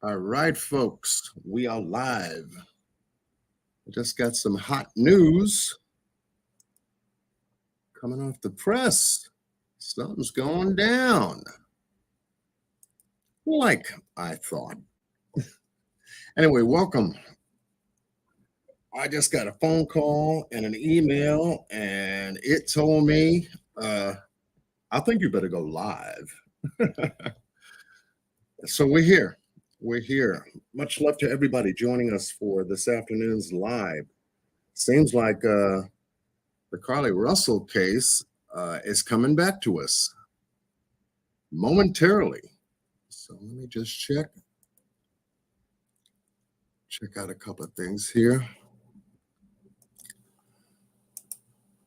All right, folks, we are live. We just got some hot news coming off the press. Something's going down, like I thought. Anyway, welcome. I just got a phone call and an email, and it told me, I think you better go live. So we're here. We're here. Much love to everybody joining us for this afternoon's live. Seems like the Carlee Russell case is coming back to us momentarily. So let me just check out a couple of things here.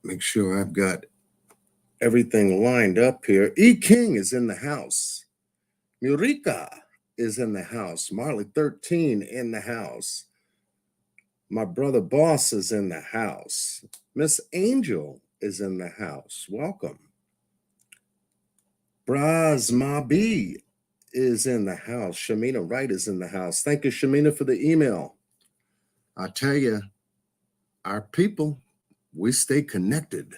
Make sure I've got everything lined up here. E. King is in the house. Murica is in the house. Marley 13 in the house. My brother Boss is in the house. Miss Angel is in the house. Welcome. Braz Mabi is in the house. Shamina Wright is in the house. Thank you, Shamina, for the email. I tell you, our people, we stay connected.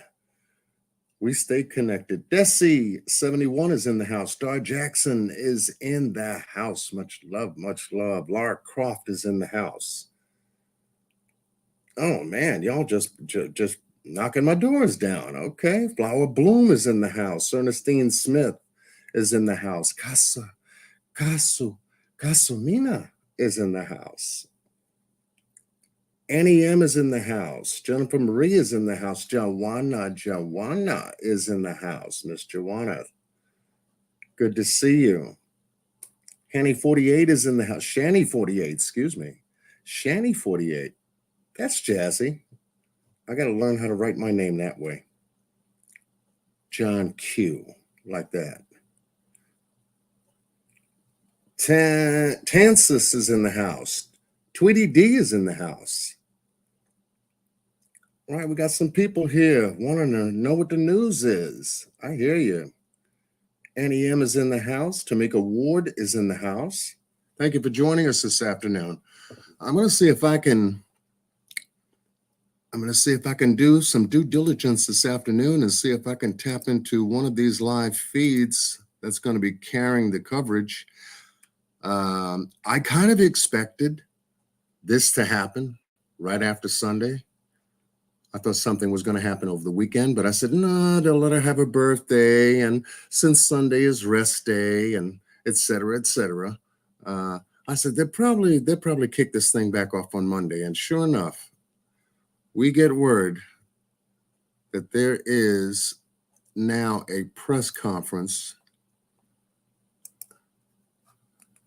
We stay connected. Desi 71 is in the house. Star Jackson is in the house. Much love, much love. Laura Croft is in the house. Oh man, y'all just knocking my doors down. Okay. Flower Bloom is in the house. Ernestine Smith is in the house. Casumina is in the house. Annie M is in the house. Jennifer Marie is in the house. Joanna is in the house. Miss Joanna, good to see you. Hanny 48 is in the house. Shanny 48, excuse me. Shanny 48. That's jazzy. I got to learn how to write my name that way. John Q, like that. Tansis is in the house. Tweety D is in the house. All right, we got some people here wanting to know what the news is. I hear you. Annie M is in the house. Tamika Ward is in the house. Thank you for joining us this afternoon. I'm going to see if I can do some due diligence this afternoon and see if I can tap into one of these live feeds that's going to be carrying the coverage. I kind of expected this to happen right after Sunday. I thought something was going to happen over the weekend, but I said, no, they'll let her have her birthday. And since Sunday is rest day and et cetera, I said, they'll probably kick this thing back off on Monday. And sure enough, we get word that there is now a press conference,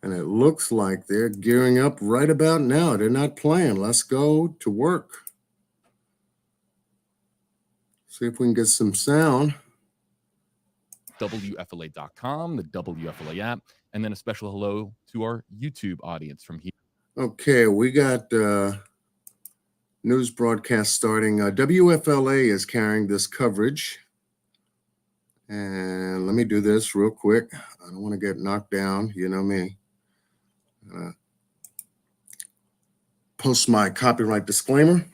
and it looks like they're gearing up right about now. They're not playing. Let's go to work. See if we can get some sound. WFLA.com, the WFLA app, and then a special hello to our YouTube audience from here. Okay, we got news broadcast starting. WFLA is carrying this coverage. And let me do this real quick. I don't want to get knocked down. You know me. Post my copyright disclaimer.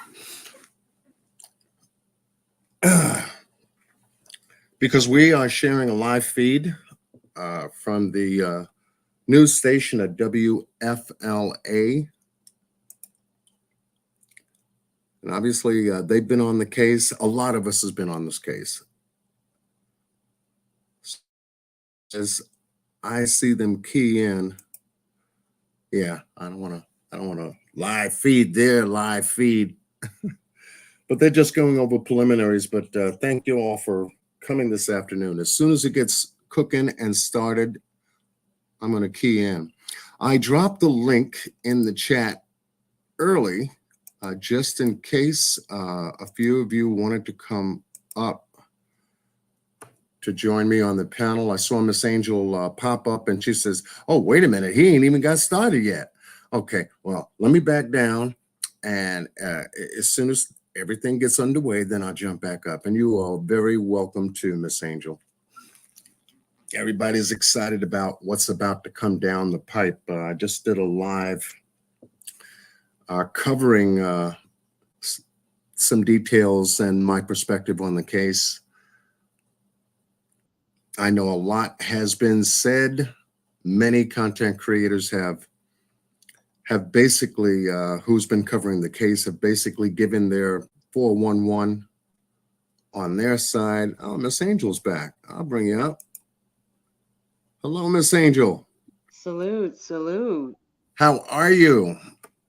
Because we are sharing a live feed from the news station at WFLA. And obviously, they've been on the case. A lot of us has been on this case. As I see them key in, yeah, I don't want to live feed their live feed. But they're just going over preliminaries. But thank you all for coming this afternoon. As soon as it gets cooking and started, I'm going to key in. I dropped the link in the chat early, just in case a few of you wanted to come up to join me on the panel. I saw Miss Angel pop up and she says, oh, wait a minute, he ain't even got started yet. Okay, well, let me back down. And as soon as everything gets underway, then I'll jump back up. And you are very welcome too, Miss Angel. Everybody's excited about what's about to come down the pipe. I just did a live covering s- some details and my perspective on the case. I know a lot has been said. Many content creators have basically who's been covering the case have basically given their 411 on their side. Oh, Miss Angel's back. I'll bring you up. Hello, Miss Angel. Salute, salute. How are you?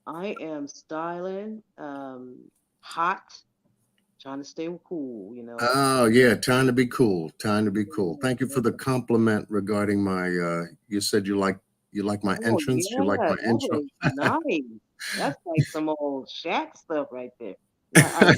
I am styling, hot, trying to stay cool, you know. Oh yeah, time to be cool. Time to be cool. Thank you for the Yeah. compliment regarding my you said you like my Oh entrance, you like yeah, my that intro. was nice. That's like some old Shaq stuff right there. Not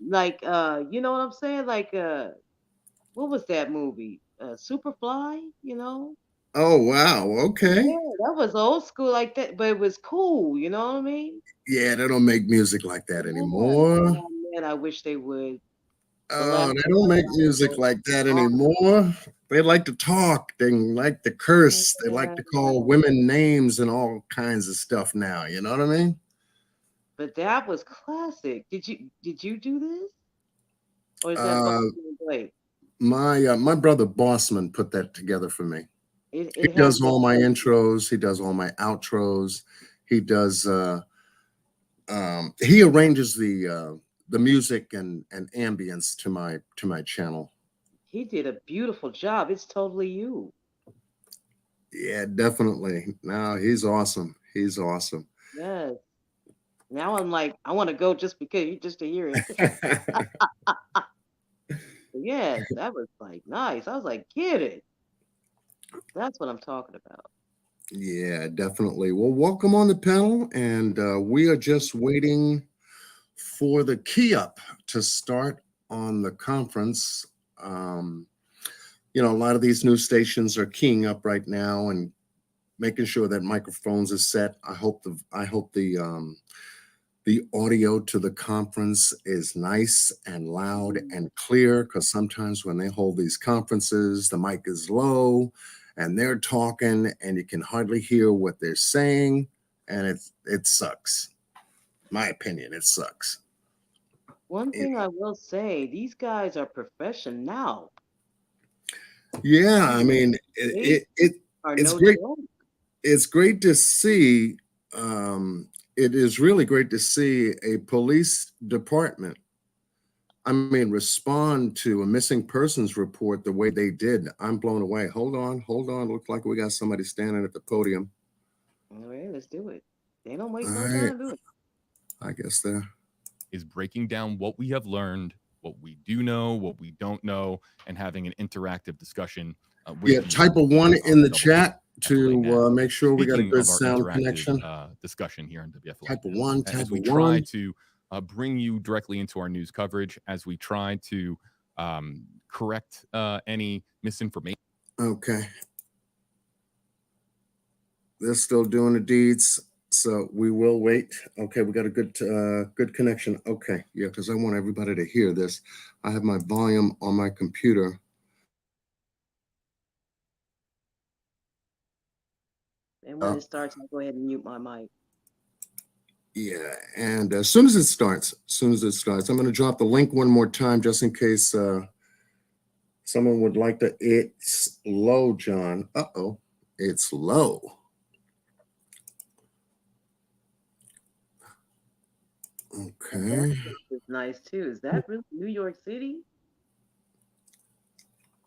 like you know what I'm saying? Like what was that movie? Superfly, you know? Oh wow, okay. Yeah, that was old school like that, but it was cool, you know what I mean? Yeah, they don't make music like that Yeah. anymore. Oh man, I wish they would. The Oh, last they time don't I make got music was like that awesome. anymore. They like to talk. They like to curse. They like Yeah. to call women names and all kinds of stuff now. You know what I mean? But that was classic. Did you do this? Or is that Uh, Boston Blake? my brother Bossman put that together for me. He It has does been all my done. intros. He does all my outros. He does. He arranges the music and ambience to my channel. He did a beautiful job. It's totally you. Yeah, definitely. No, he's awesome. He's awesome. Yes. Now I'm like, I want to go just because just to hear it. Yes, that was like nice. I was like, get it. That's what I'm talking about. Yeah, definitely. Well, welcome on the panel, and we are just waiting for the key up to start on the conference. Um, a lot of these news stations are keying up right now and making sure that microphones are set. I hope the audio to the conference is nice and loud Mm. and clear, because sometimes when they hold these conferences, the mic is low and they're talking and you can hardly hear what they're saying, and it sucks. My opinion, it sucks. One You thing I will say, these guys are professional. Yeah, I mean, They are it's no great. joke. It's great to see. It is really great to see a police department, I mean, respond to a missing persons report the way they did. I'm blown away. Hold on. Looks like we got somebody standing at the podium. All right, let's do it. They don't All waste no right, time doing it. I guess they're. Is breaking down what we have learned, what we do know, what we don't know, and having an interactive discussion Yeah, with you type a one on in the the chat WFLA to now. make sure we got a Speaking good of our sound interactive connection. discussion here on WFLA Type a now, one, as type a we try one. to bring you directly into our news coverage, as we try to correct any misinformation. Okay, they're still doing the deeds, so we will wait. Okay, we got a good connection. Okay, yeah, because I want everybody to hear this. I have my volume on my computer. And when Uh, it starts, I'll go ahead and mute my mic. Yeah, and as soon as it starts, I'm going to drop the link one more time just in case someone would like to. It's low, John. Uh-oh, it's low. That Okay. place is nice too. Is that really New York City?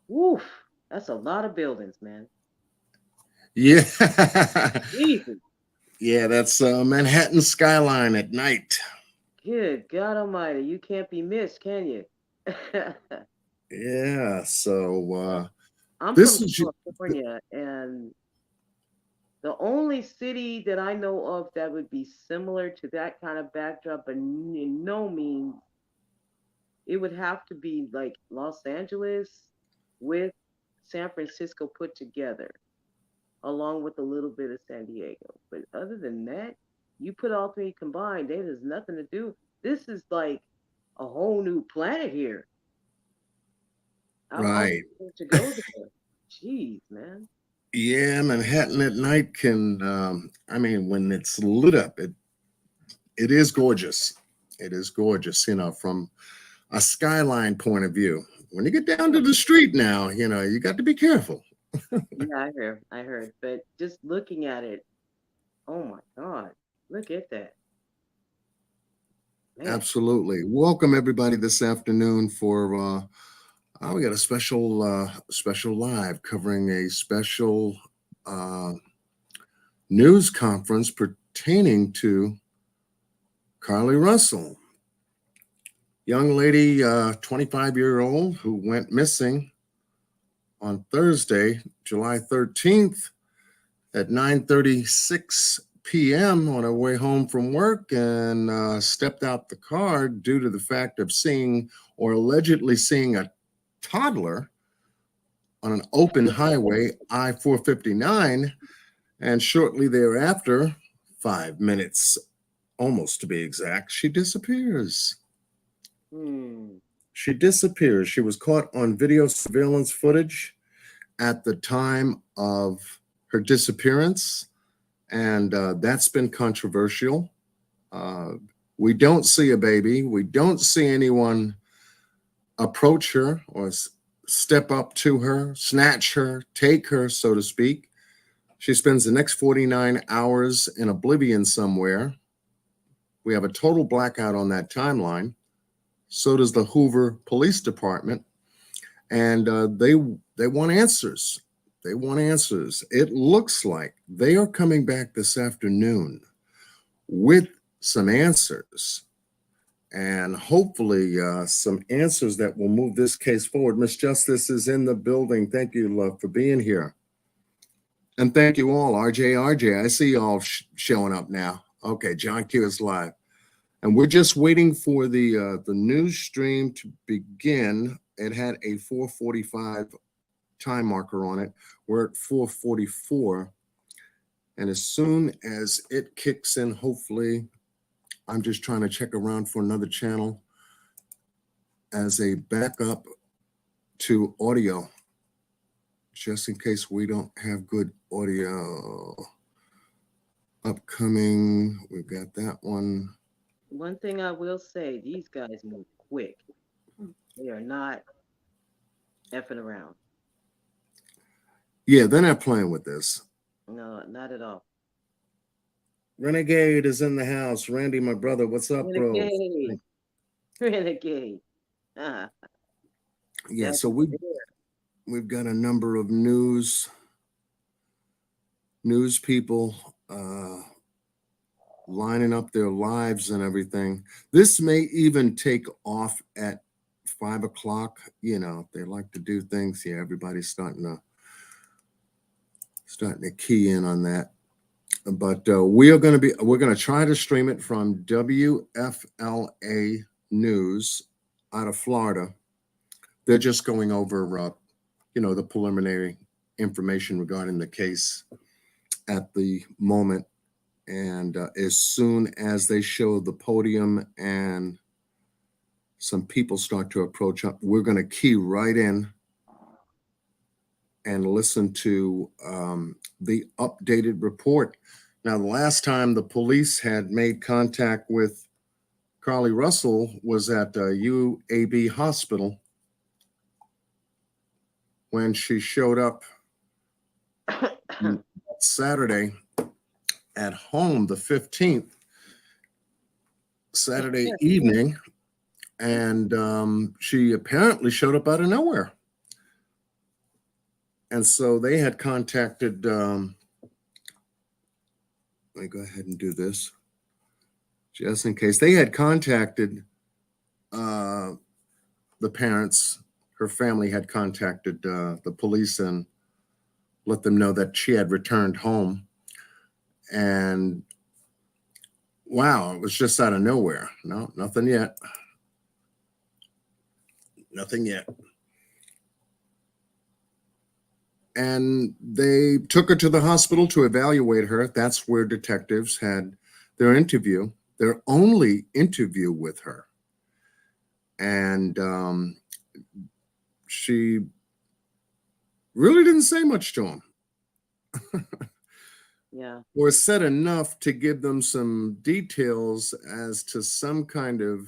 Woof. That's a lot of buildings, man. Yeah. Jesus. Yeah, that's Manhattan skyline at night. Good God Almighty. You can't be missed, can you? Yeah, so I'm from this is California, and the only city that I know of that would be similar to that kind of backdrop, but in no means, it would have to be like Los Angeles with San Francisco put together, along with a little bit of San Diego. But other than that, you put all three combined, there's nothing to do. This is like a whole new planet here. I'm right. scared to go there. Jeez, man. Yeah, Manhattan at night can, I mean, when it's lit up, it is gorgeous. It is gorgeous, from a skyline point of view. When you get down to the street now, you got to be careful. Yeah, I heard. But just looking at it, oh my God, look at that, man. Absolutely. Welcome everybody this afternoon for we got a special live covering a special uh news conference pertaining to Carlee Russell, young lady, 25-year-old who went missing on Thursday, July 13th at 9:36 p.m. on her way home from work, and stepped out the car due to the fact of seeing or allegedly seeing a toddler on an open highway, I-459, and shortly thereafter, 5 minutes almost to be exact, she disappears. Hmm. She disappears. She was caught on video surveillance footage at the time of her disappearance, and that's been controversial. We don't see a baby. We don't see anyone approach her or step up to her, snatch her, take her, so to speak. She spends the next 49 hours in oblivion somewhere. We have a total blackout on that timeline. So does the Hoover Police Department. And they want answers. They want answers. It looks like they are coming back this afternoon with some answers, and hopefully some answers that will move this case forward. Miss Justice is in the building. Thank you, love, for being here. And thank you all. RJ, I see you all showing up now. Okay, John Q is live. And we're just waiting for the news stream to begin. It had a 4:45 time marker on it. We're at 4:44. And as soon as it kicks in, hopefully, I'm just trying to check around for another channel as a backup to audio, just in case we don't have good audio. Upcoming, we've got that one. One thing I will say, these guys move quick. They are not effing around. Yeah, they're not playing with this. No, not at all. Renegade is in the house. Randy, my brother, what's up, bro? Renegade. Renegade. Ah, Yeah, that's so we've got a number of news people lining up their lives and everything. This may even take off at 5 o'clock. They like to do things. Yeah, everybody's starting to key in on that. But we're going to try to stream it from WFLA News out of Florida. They're just going over, the preliminary information regarding the case at the moment. And as soon as they show the podium and some people start to approach up, we're going to key right in and listen to the updated report. Now, the last time the police had made contact with Carlee Russell was at UAB Hospital when she showed up Saturday at home, the 15th, Saturday evening, and she apparently showed up out of nowhere. And so they had contacted, let me go ahead and do this, just in case. They had contacted the parents. Her family had contacted the police and let them know that she had returned home. And wow, it was just out of nowhere. No, nothing yet. Nothing yet. And they took her to the hospital to evaluate her. That's where detectives had their only interview with her. And she really didn't say much to them, Yeah. or said enough to give them some details as to some kind of,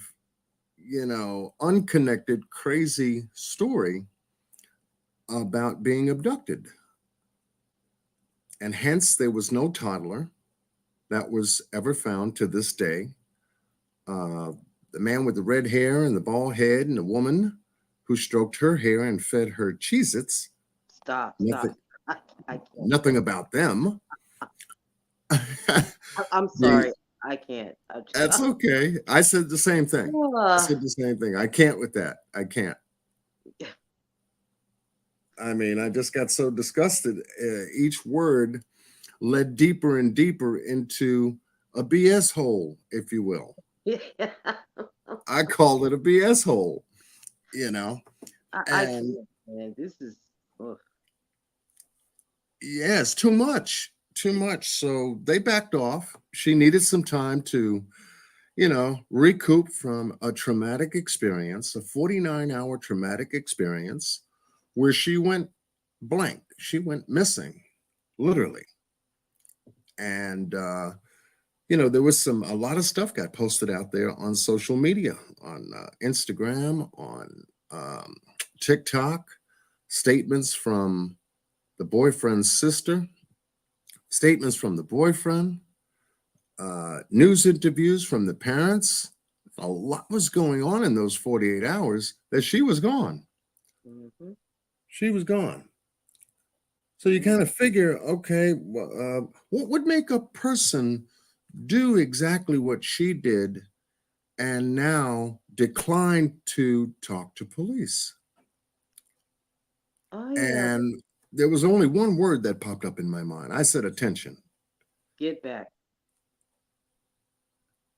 unconnected, crazy story about being abducted. And hence, there was no toddler that was ever found to this day. Uh, the man with the red hair and the bald head, and the woman who stroked her hair and fed her Cheez-Its, Stop. nothing, I can't. nothing about them. I'm The sorry. I can't. That's okay. I said the same thing. I Uh, said the same thing. I can't with that. I can't. I mean, I just got so disgusted. Each word led deeper and deeper into a BS hole, if you will. yeah. I called it a BS hole, you know. I And can't, man. This is ugh. yeah, it's too much. Too much. So they backed off. She needed some time to, recoup from a traumatic experience, a 49-hour traumatic experience where she went blank. She went missing, literally. And there was a lot of stuff got posted out there on social media, on Instagram, on TikTok, statements from the boyfriend's sister, statements from the boyfriend, news interviews from the parents. A lot was going on in those 48 hours that she was gone. Mhm. She was gone. So you kind of figure, okay, what would make a person do exactly what she did and now decline to talk to police? I And there was only one word that popped up in my mind. I said attention. get back.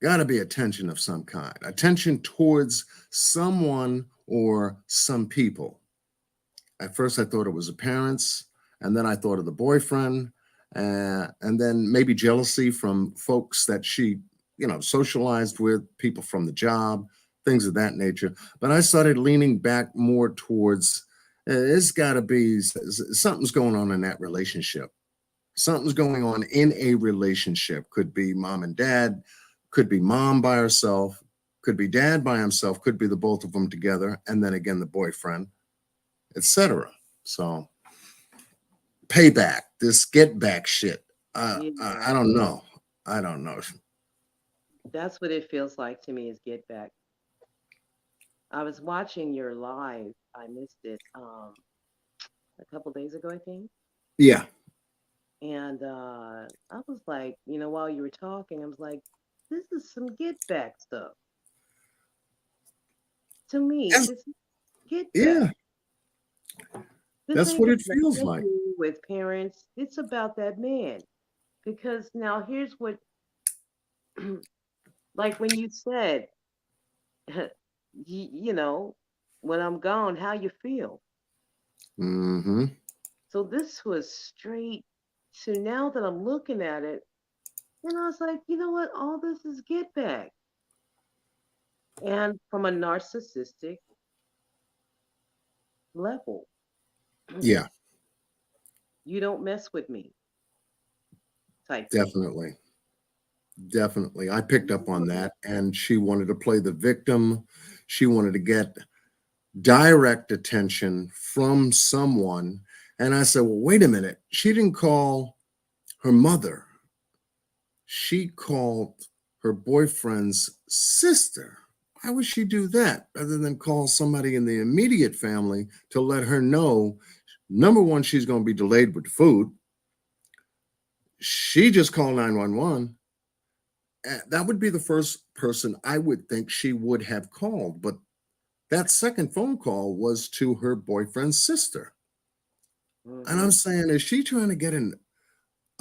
Got to be attention of some kind, attention towards someone or some people. At first, I thought it was the parents, and then I thought of the boyfriend, and then maybe jealousy from folks that she, socialized with, people from the job, things of that nature. But I started leaning back more towards it's got to be something's going on in that relationship. Something's going on in a relationship. Could be mom and dad, could be mom by herself, could be dad by himself, could be the both of them together, and then again the boyfriend, etc. So payback, this get back shit. I Yeah. don't know. I don't know. That's what it feels like to me is get back. I was watching your live. I missed it a couple days ago, I think. Yeah. And I was like, while you were talking, I was like, this is some get back stuff. To me, That's, this is get back. yeah. This That's ain't what got it nothing feels to like. do with parents. It's about that man. Because now here's what, like when you said, you know, when I'm gone, how you feel. Mm-hmm. So this was straight to now that I'm looking at it, and I was like, you know what? All this is get back. And from a narcissistic level, Yeah, you don't mess with me type thing. definitely. Definitely. I picked up on that. And she wanted to play the victim. She wanted to get direct attention from someone. And I said, well, wait a minute. She didn't call her mother. She called her boyfriend's sister. Why would she do that rather than call somebody in the immediate family to let her know, number one, she's going to be delayed with food? She just called 911. That would be the first person I would think she would have called. But that second phone call was to her boyfriend's sister. And Mm-hmm. I'm saying, is she trying to get a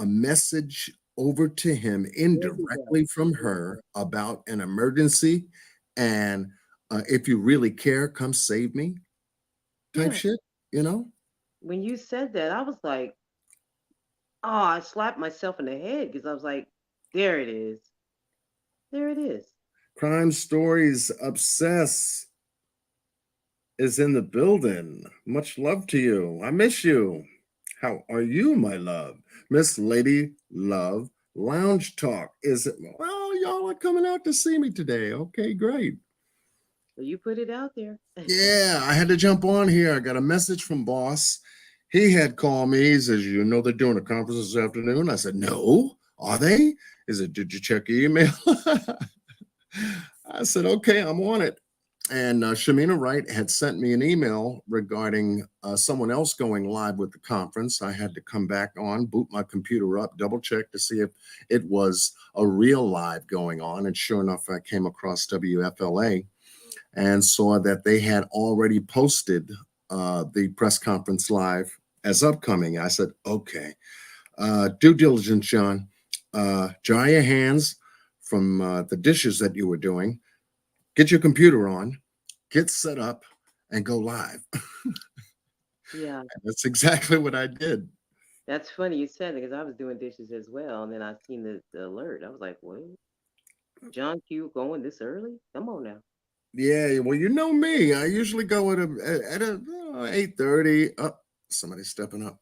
message over to him There you go. indirectly from There you her go. about an emergency? And if you really care, come save me type Yeah. shit, you know? When you said that, I was like, oh, I slapped myself in the head because I was like, there it is. There it is. Crime stories obsess. is in the building. Much love to you. I miss you. How are you, my love? Miss Lady Love Lounge Talk. Is it? Well, y'all are coming out to see me today. Okay, great. So you put it out there. Yeah, I had to jump on here. I got a message from boss. He had called me. He says, "You know they're doing a conference this afternoon." I said, "No, are they?" He said, "Did you check your email?" I said, "Okay, I'm on it." And Shamina Wright had sent me an email regarding someone else going live with the conference. I had to come back on, boot my computer up, double check to see if it was a real live going on. And sure enough, I came across WFLA and saw that they had already posted the press conference live as upcoming. I said, okay, due diligence, John. Dry your hands from the dishes that you were doing. Get your computer on, get set up, and go live. Yeah, And that's exactly what I did. that's funny you said it because I was doing dishes as well, and then I seen the alert. I was like, "What? John Q going this early? Come on now." Yeah, well, you know me. I usually go at a 8:30. Oh, somebody's stepping up.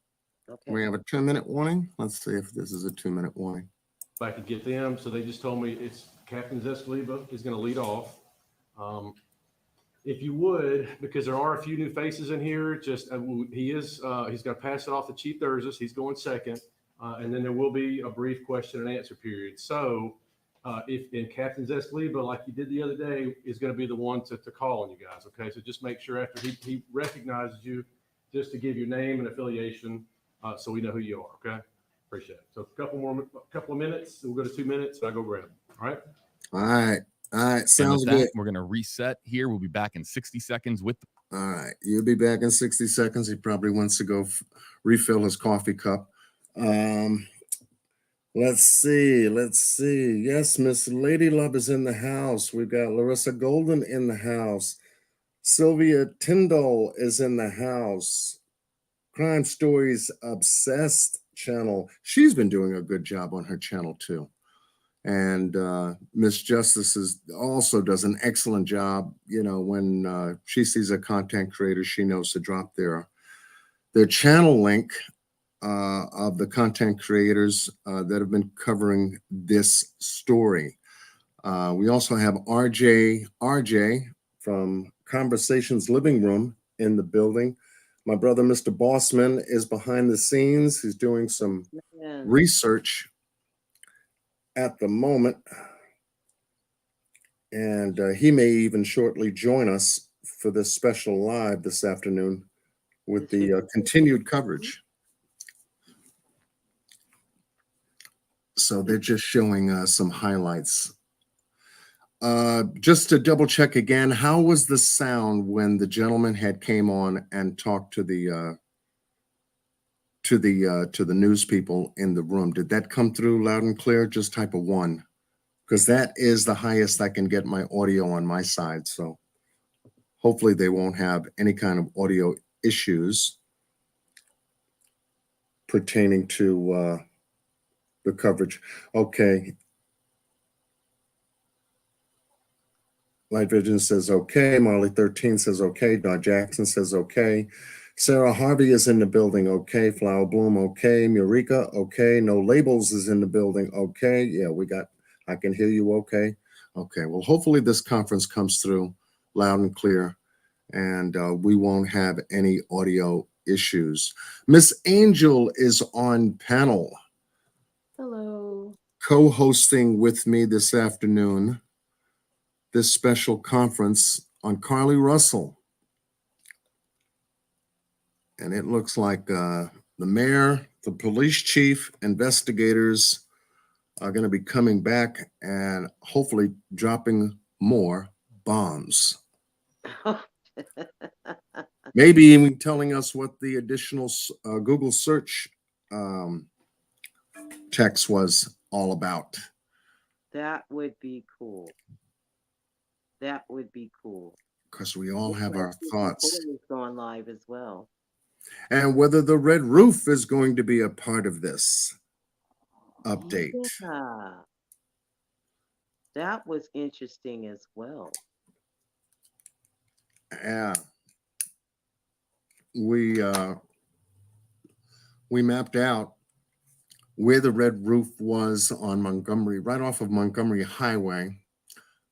We Okay. have a 2-minute warning. Let's see if this is a 2-minute warning. I could get them, so they just told me it's Captain Zescaliba is going to lead off. If you would, because there are a few new faces in here, just he's going to pass it off to Chief Thursday. He's going second, and then there will be a brief question and answer period. So, if in Captain Zescaliba, like you did the other day, is going to be the one to call on you guys. Okay, so just make sure after he recognizes you, just to give your name and affiliation, so we know who you are. Okay. Appreciate it. So a couple of minutes. We'll go to 2 minutes. And I go grab them. All right. All right. All right. And Sounds with that, good. we're going to reset here. We'll be back in 60 seconds with All right. You'll be back in 60 seconds. He probably wants to go refill his coffee cup. Let's see. Let's see. Yes, Miss Lady Love is in the house. We've got Larissa Golden in the house. Sylvia Tyndall is in the house. Crime Stories Obsessed channel. She's been doing a good job on her channel too. And Miss Justice also does an excellent job. You know, when she sees a content creator, she knows to drop their channel link of the content creators that have been covering this story. We also have RJ from Conversations Living Room in the building. My brother, Mr. Bossman, is behind the scenes. He's doing some Man. research at the moment, and he may even shortly join us for this special live this afternoon with the continued coverage. So they're just showing some highlights. Just to double check again, how was the sound when the gentleman had came on and talked to the news people in the room? Did that come through loud and clear? Just type a 1, because that is the highest I can get my audio on my side. So hopefully they won't have any kind of audio issues pertaining to the coverage. Okay. Light Vision says okay. Marley 13 says okay. Dot Jackson says okay. Sarah Harvey is in the building. Okay. Flower Bloom. Okay. Murica. Okay. No Labels is in the building. Okay. Yeah, I can hear you. Okay. Okay. Well, hopefully this conference comes through loud and clear, and we won't have any audio issues. Miss Angel is on panel. Hello. Co-hosting with me this afternoon this special conference on Carlee Russell. And it looks like the mayor, the police chief, investigators are going to be coming back and hopefully dropping more bombs. Maybe even telling us what the additional Google search text was all about. That would be cool. That would be cool. Because we all have our thoughts. Going live as well. And whether the red roof is going to be a part of this update. Yeah. That was interesting as well. Yeah. we mapped out where the red roof was on Montgomery, right off of Montgomery Highway.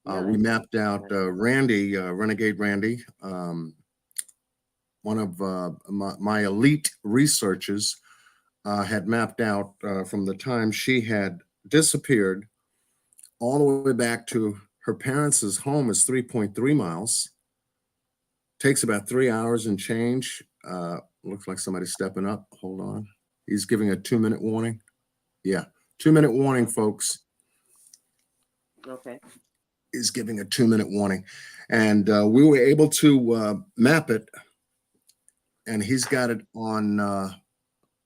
We mapped out Randy, Renegade Randy, one of my elite researchers, had mapped out from the time she had disappeared all the way back to her parents' home is 3.3 miles. Takes about 3 hours and change. Looks like somebody's stepping up. Hold on. He's giving a 2-minute warning. Yeah, 2-minute warning, folks. Okay. He's giving a 2-minute warning. And we were able to map it, and he's got it on an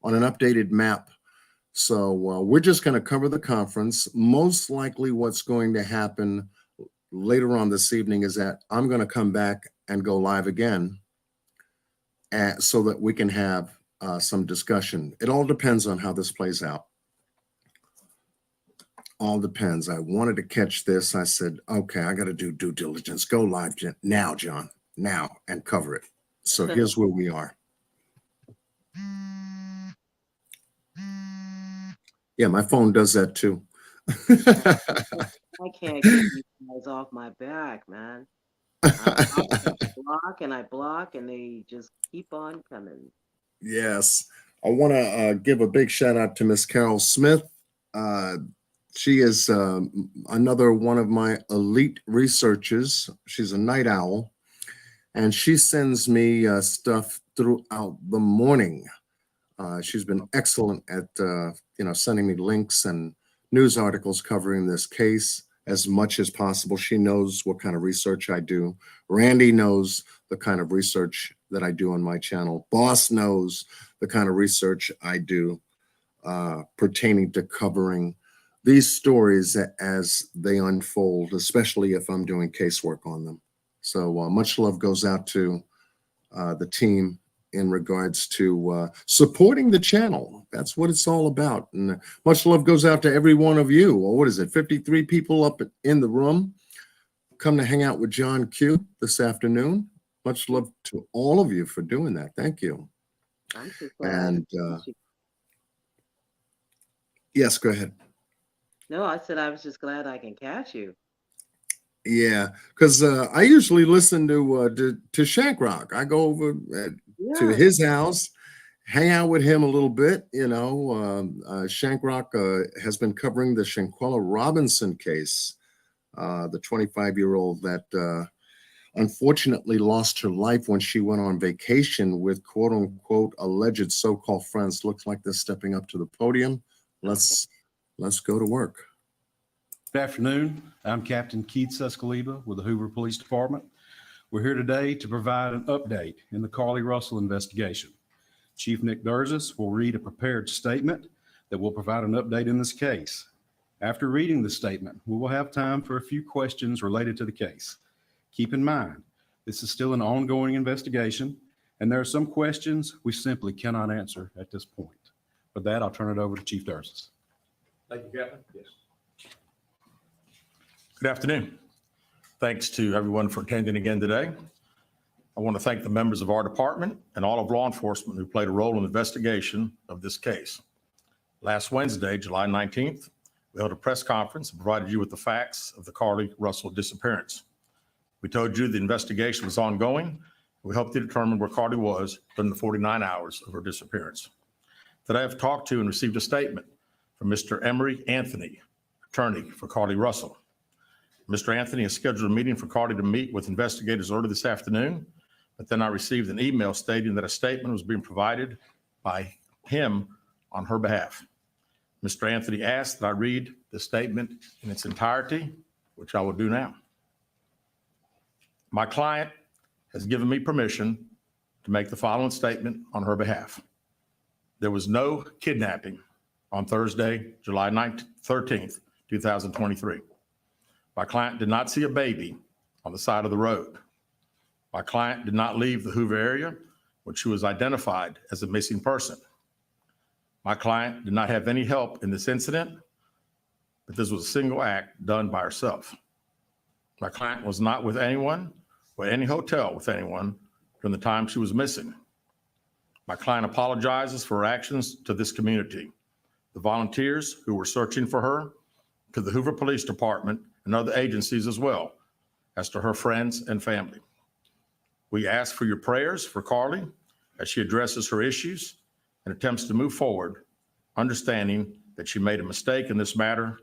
updated map. So we're just going to cover the conference. Most likely what's going to happen later on this evening is that I'm going to come back and go live again so that we can have some discussion. It all depends on how this plays out. All depends. I wanted to catch this. I said, okay, I got to do due diligence. Go live now, John, now, and cover it. So here's where we are. Yeah, my phone does that too. I can't get these guys off my back, man. I block and they just keep on coming. Yes. I want to give a big shout out to Miss Carol Smith. She is another one of my elite researchers. She's a night owl, and she sends me stuff throughout the morning. She's been excellent at sending me links and news articles covering this case as much as possible. She knows what kind of research I do. Randy knows the kind of research that I do on my channel. Boss knows the kind of research I do pertaining to covering these stories as they unfold, especially if I'm doing casework on them. So much love goes out to the team in regards to supporting the channel. That's what it's all about. And much love goes out to every one of you. Well, what is it, 53 people up in the room? Come to hang out with John Q this afternoon. Much love to all of you for doing that. Thank you. I'm so glad. And yes, go ahead. No, I said I was just glad I can catch you. Yeah, because I usually listen to Shankrock. I go over to his house, hang out with him a little bit. Shankrock has been covering the Shanquella Robinson case, the 25-year-old that unfortunately lost her life when she went on vacation with quote unquote alleged so-called friends. Looks like they're stepping up to the podium. Let's go to work. Good afternoon. I'm Captain Keith Suscaleba with the Hoover Police Department. We're here today to provide an update in the Carlee Russell investigation. Chief Nick Durzis will read a prepared statement that will provide an update in this case. After reading the statement, we will have time for a few questions related to the case. Keep in mind, this is still an ongoing investigation, and there are some questions we simply cannot answer at this point. For that, I'll turn it over to Chief Durzis. Thank you, Captain. Yes. Good afternoon. Thanks to everyone for attending again today. I want to thank the members of our department and all of law enforcement who played a role in the investigation of this case. Last Wednesday, July 19th, we held a press conference and provided you with the facts of the Carlee Russell disappearance. We told you the investigation was ongoing. We helped you determine where Carlee was during the 49 hours of her disappearance. Today, I've talked to and received a statement from Mr. Emery Anthony, attorney for Carlee Russell. Mr. Anthony has scheduled a meeting for Carlee to meet with investigators early this afternoon, but then I received an email stating that a statement was being provided by him on her behalf. Mr. Anthony asked that I read the statement in its entirety, which I will do now. My client has given me permission to make the following statement on her behalf. There was no kidnapping on Thursday, July 13th, 2023. My client did not see a baby on the side of the road. My client did not leave the Hoover area when she was identified as a missing person. My client did not have any help in this incident, but this was a single act done by herself. My client was not with anyone or any hotel with anyone during the time she was missing. My client apologizes for her actions to this community, the volunteers who were searching for her, to the Hoover Police Department and other agencies as well, as to her friends and family. We ask for your prayers for Carlee as she addresses her issues and attempts to move forward, understanding that she made a mistake in this matter.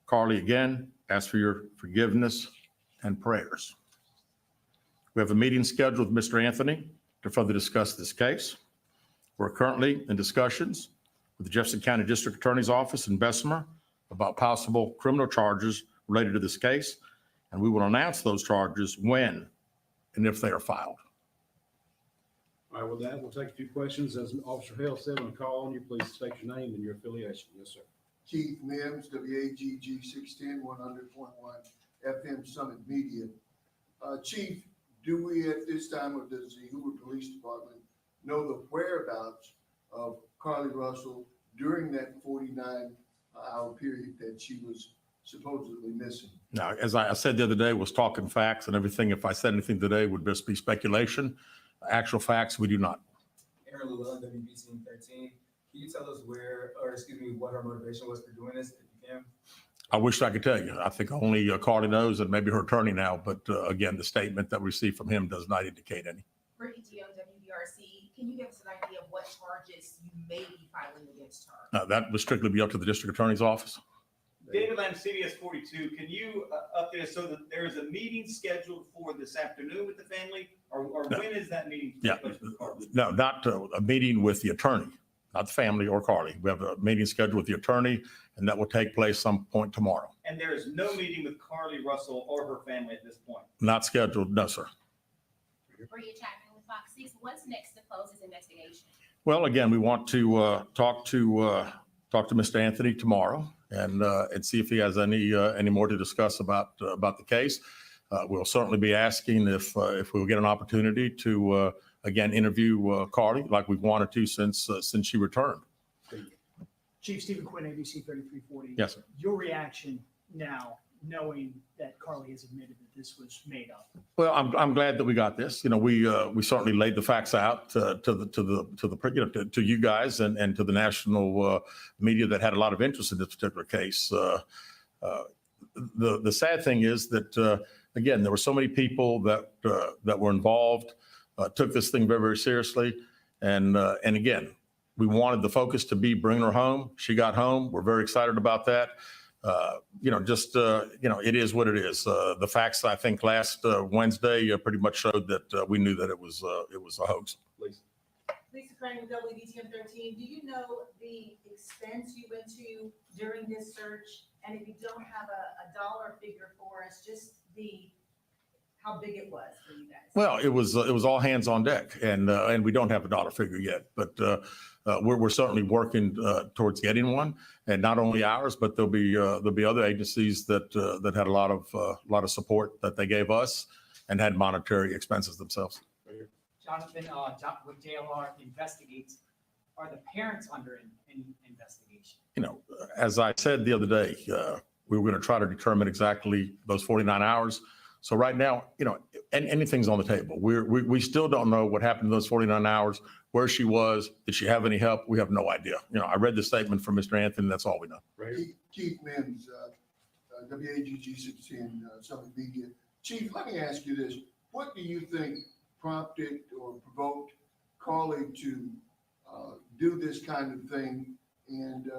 Carlee, again, ask for your forgiveness and prayers. We have a meeting scheduled with Mr. Anthony to further discuss this case. We're currently in discussions with the Jefferson County District Attorney's Office in Bessemer about possible criminal charges related to this case, and we will announce those charges when and if they are filed. All right, with that, we'll take a few questions. As Officer Hale said, when I call on you, please state your name and your affiliation. Yes, sir. Keith Mims, WAGG 610 100.1 FM Summit Media. Chief, do we at this time, or does the Hoover Police Department know the whereabouts of Carlee Russell during that 49-hour period that she was supposedly missing? Now, as I said the other day, was talking facts and everything. If I said anything today, would just be speculation. Actual facts, we do not. Aaron Llewellyn, WBTM 13. Can you tell us what her motivation was for doing this, if you can? I wish I could tell you. I think only Carlee knows, and maybe her attorney now. But again, the statement that we received from him does not indicate any. For ETO WBRC, can you give us an idea of what charges you may be filing against her? That would strictly be up to the district attorney's office. David Lamb, CBS 42, can you update us so that there is a meeting scheduled for this afternoon with the family, or No. when is that meeting? Yeah. No, not a meeting with the attorney, not the family or Carlee. We have a meeting scheduled with the attorney, and that will take place some point tomorrow. And there is no meeting with Carlee Russell or her family at this point? Not scheduled, no, sir. Bria Chapman with Fox 6. What's next to close this investigation? Well, again, we want to talk to Mr. Anthony tomorrow and see if he has any more to discuss about the case. We'll certainly be asking if we'll get an opportunity to again interview Carlee like we've wanted to since she returned. Chief Stephen Quinn, ABC 3340. Yes, sir. Your reaction now, knowing that Carlee has admitted that this was made up? Well, I'm glad that we got this. You know, we certainly laid the facts out to you guys and to the national media that had a lot of interest in this particular case. The sad thing is that again, there were so many people that were involved, took this thing very, very seriously, and again, we wanted the focus to be bringing her home. She got home. We're very excited about that. It is what it is. The facts, I think, last Wednesday pretty much showed that we knew that it was a hoax. Please. Lisa Crane with WBTM 13. Do you know the expense you went to during this search? And if you don't have a dollar figure for us, just how big it was for you guys? Well, it was all hands on deck, and we don't have a dollar figure yet, but we're certainly working towards getting one, and not only ours, but there'll be other agencies that had a lot of support that they gave us and had monetary expenses themselves. Jonathan, with JLR Investigates, are the parents under any investigation? You know, as I said the other day, we were going to try to determine exactly those 49 hours. So right now, you know, anything's on the table. We still don't know what happened in those 49 hours, where she was, did she have any help? We have no idea. You know, I read the statement from Mr. Anthony. That's all we know. Keith Mims, WAGG 610 Summit Media. Chief, let me ask you this. What do you think prompted or provoked Carlee to do this kind of thing? And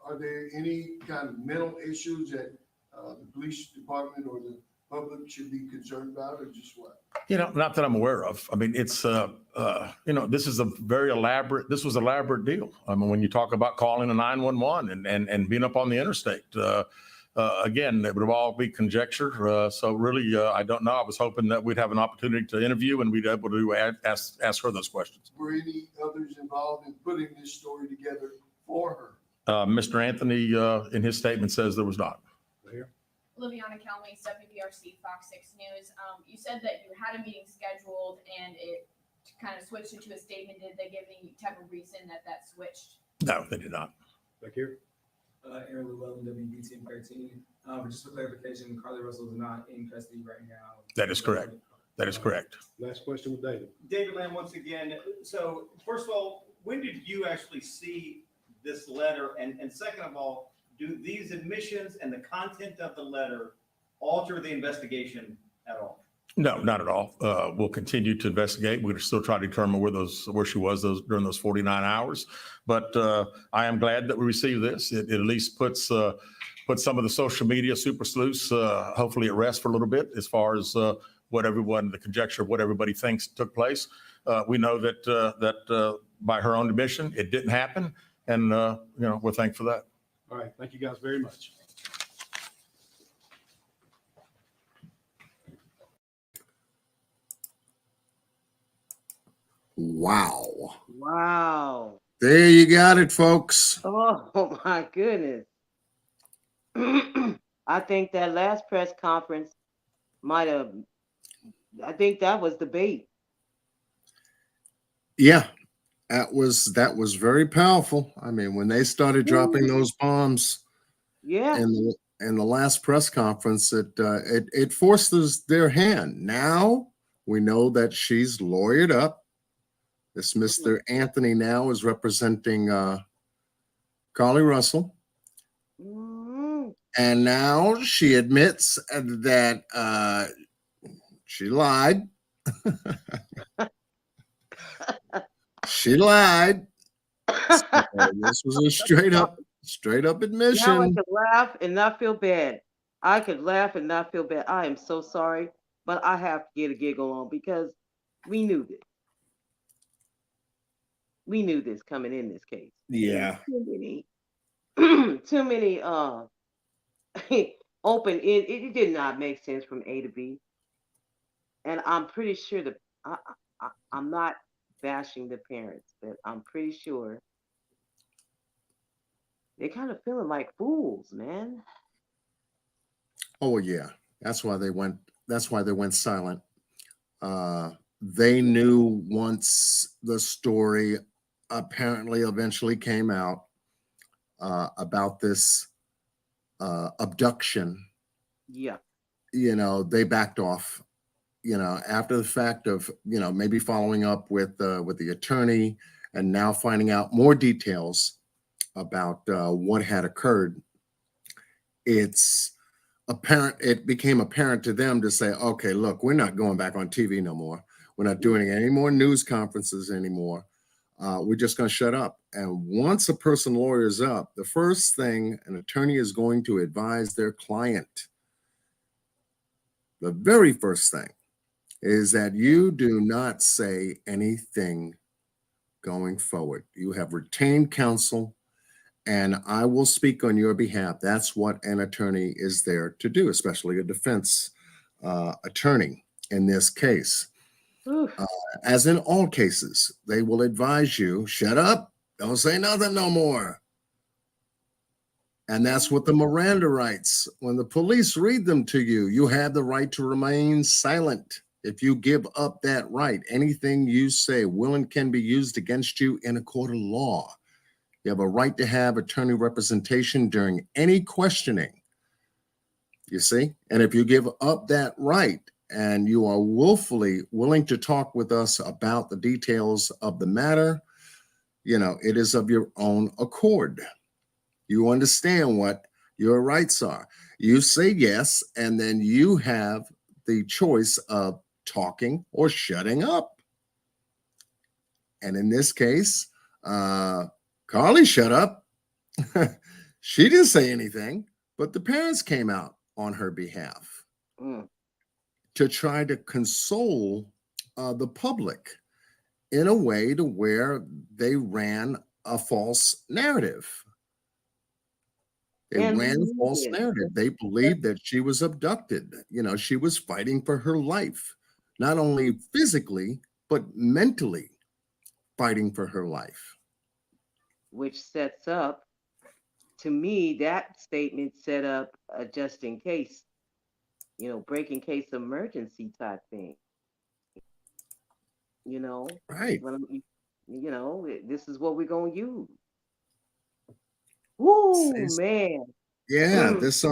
are there any kind of mental issues that the police department or the public should be concerned about, or just what? You know, not that I'm aware of. I mean, it's, this is this was elaborate deal. I mean, when you talk about calling a 911 and being up on the interstate, again, it would all be conjecture. So really, I don't know. I was hoping that we'd have an opportunity to interview and we'd be able to ask her those questions. Were any others involved in putting this story together for her? Mr. Anthony, in his statement, says there was not. Liviana Kelmy, WBRC Fox 6 News. You said that you had a meeting scheduled and it kind of switched into a statement. Did they give any type of reason that switched? No, they did not. Back here. Aaron Llewellyn, WBTM 13. Just for clarification, Carlee Russell is not in custody right now. That is correct. That is correct. Last question with David. David Lamb, once again. So first of all, when did you actually see this letter? And second of all, do these admissions and the content of the letter alter the investigation at all? No, not at all. We'll continue to investigate. We're still trying to determine where she was during those 49 hours. But I am glad that we received this. It at least puts some of the social media super sleuths hopefully at rest for a little bit as far as the conjecture of what everybody thinks took place. We know that by her own admission, it didn't happen. And, we're thankful for that. All right. Thank you guys very much. Wow. Wow. There you got it, folks. Oh my goodness. I think that last press conference I think that was the bait. Yeah, that was very powerful. I mean, when they started dropping those bombs Yeah. in the last press conference, it forces their hand. Now we know that she's lawyered up. This Mr. Anthony now is representing Carlee Russell. And now she admits that she lied. She lied. So this was a straight up admission. Now I could laugh and not feel bad. I could laugh and not feel bad. I am so sorry, but I have to get a giggle on because we knew this. We knew this coming in this case. Yeah. Too many open it did not make sense from A to B. And I'm pretty sure that I'm not bashing the parents, but I'm pretty sure they're kind of feeling like fools, man. Oh yeah. That's why they went silent. They knew once the story apparently eventually came out about this abduction. Yeah. They backed off. After the fact of maybe following up with the attorney and now finding out more details about what had occurred, it became apparent to them to say, okay, look, we're not going back on TV no more. We're not doing any more news conferences anymore. We're just going to shut up. And once a person lawyers up, the first thing an attorney is going to advise their client, the very first thing, is that you do not say anything going forward. You have retained counsel, and I will speak on your behalf. That's what an attorney is there to do, especially a defense attorney in this case. As in all cases, they will advise you, shut up, don't say nothing no more. And that's what the Miranda rights, when the police read them to you, you have the right to remain silent. If you give up that right, anything you say will and can be used against you in a court of law. You have a right to have attorney representation during any questioning. You see? And if you give up that right and you are willfully willing to talk with us about the details of the matter, it is of your own accord. You understand what your rights are. You say yes, and then you have the choice of talking or shutting up. And in this case, Carlee shut up. She didn't say anything, but the parents came out on her behalf to try to console the public in a way to where they ran a false narrative. They ran a false narrative. They believed that she was abducted. She was fighting for her life, not only physically, but mentally fighting for her life. Which sets up, to me, that statement set up a just in case, break in case emergency type thing. Right. This is what we're going to use. Woo, man. Yeah, this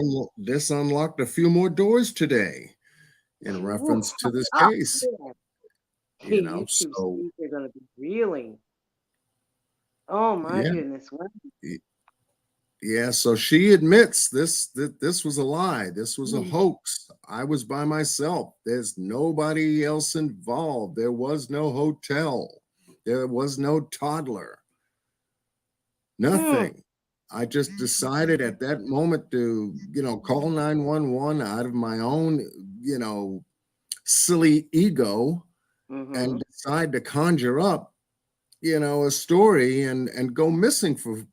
unlocked a few more doors today. in reference to this Oh, case. man. You know, YouTube so sees they're going to be reeling. Oh my yeah, goodness. Wow. yeah. So she admits that this was a lie. This was a Mm. hoax. I was by myself. There's nobody else involved. There was no hotel. There was no toddler. Nothing. I just decided at that moment to, call 911 out of my own, silly ego Mm-hmm. and decide to conjure up, a story and go missing for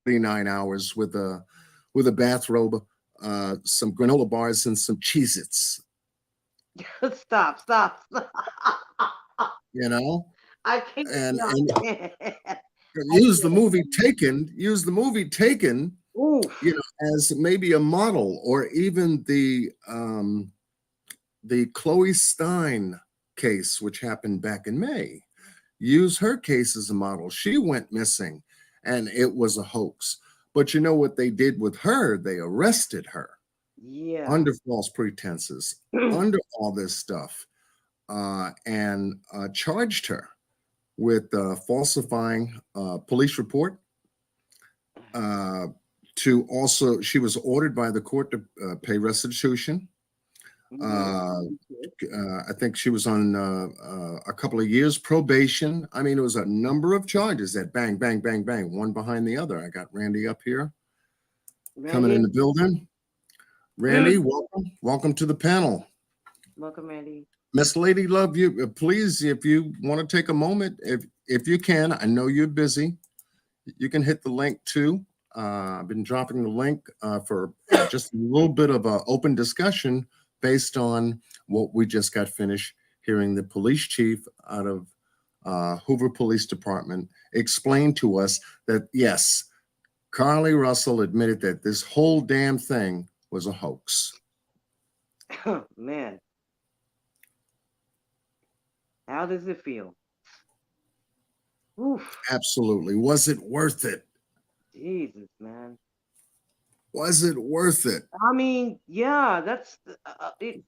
39 hours with a bathrobe, some granola bars and some Cheez-Its, Stop, stop, stop. you know, I can't. and I use the can't. movie Taken, Oof. as maybe a model, or even the Chloe Stein case, which happened back in May. Use her case as a model. She went missing and it was a hoax. But you know what they did with her? They arrested her Yeah. under false pretenses, under all this stuff, and charged her with falsifying police report. She was ordered by the court to pay restitution. I think she was on a couple of years probation. I mean, it was a number of charges that bang, bang, bang, bang, one behind the other. I got Randy up here coming in Randy, the building. Randy, welcome. Welcome to the panel. welcome, Randy. Miss Lady Love, you please, if you want to take a moment, if you can, I know you're busy, you can hit the link too. I've been dropping the link for just a little bit of an open discussion based on what we just got finished hearing the police chief out of Hoover Police Department explain to us that, yes, Carlee Russell admitted that this whole damn thing was a hoax. Man, how does it feel? Oof. Absolutely. Was it worth it? Jesus, man. Was it worth it? I mean, yeah, that's it.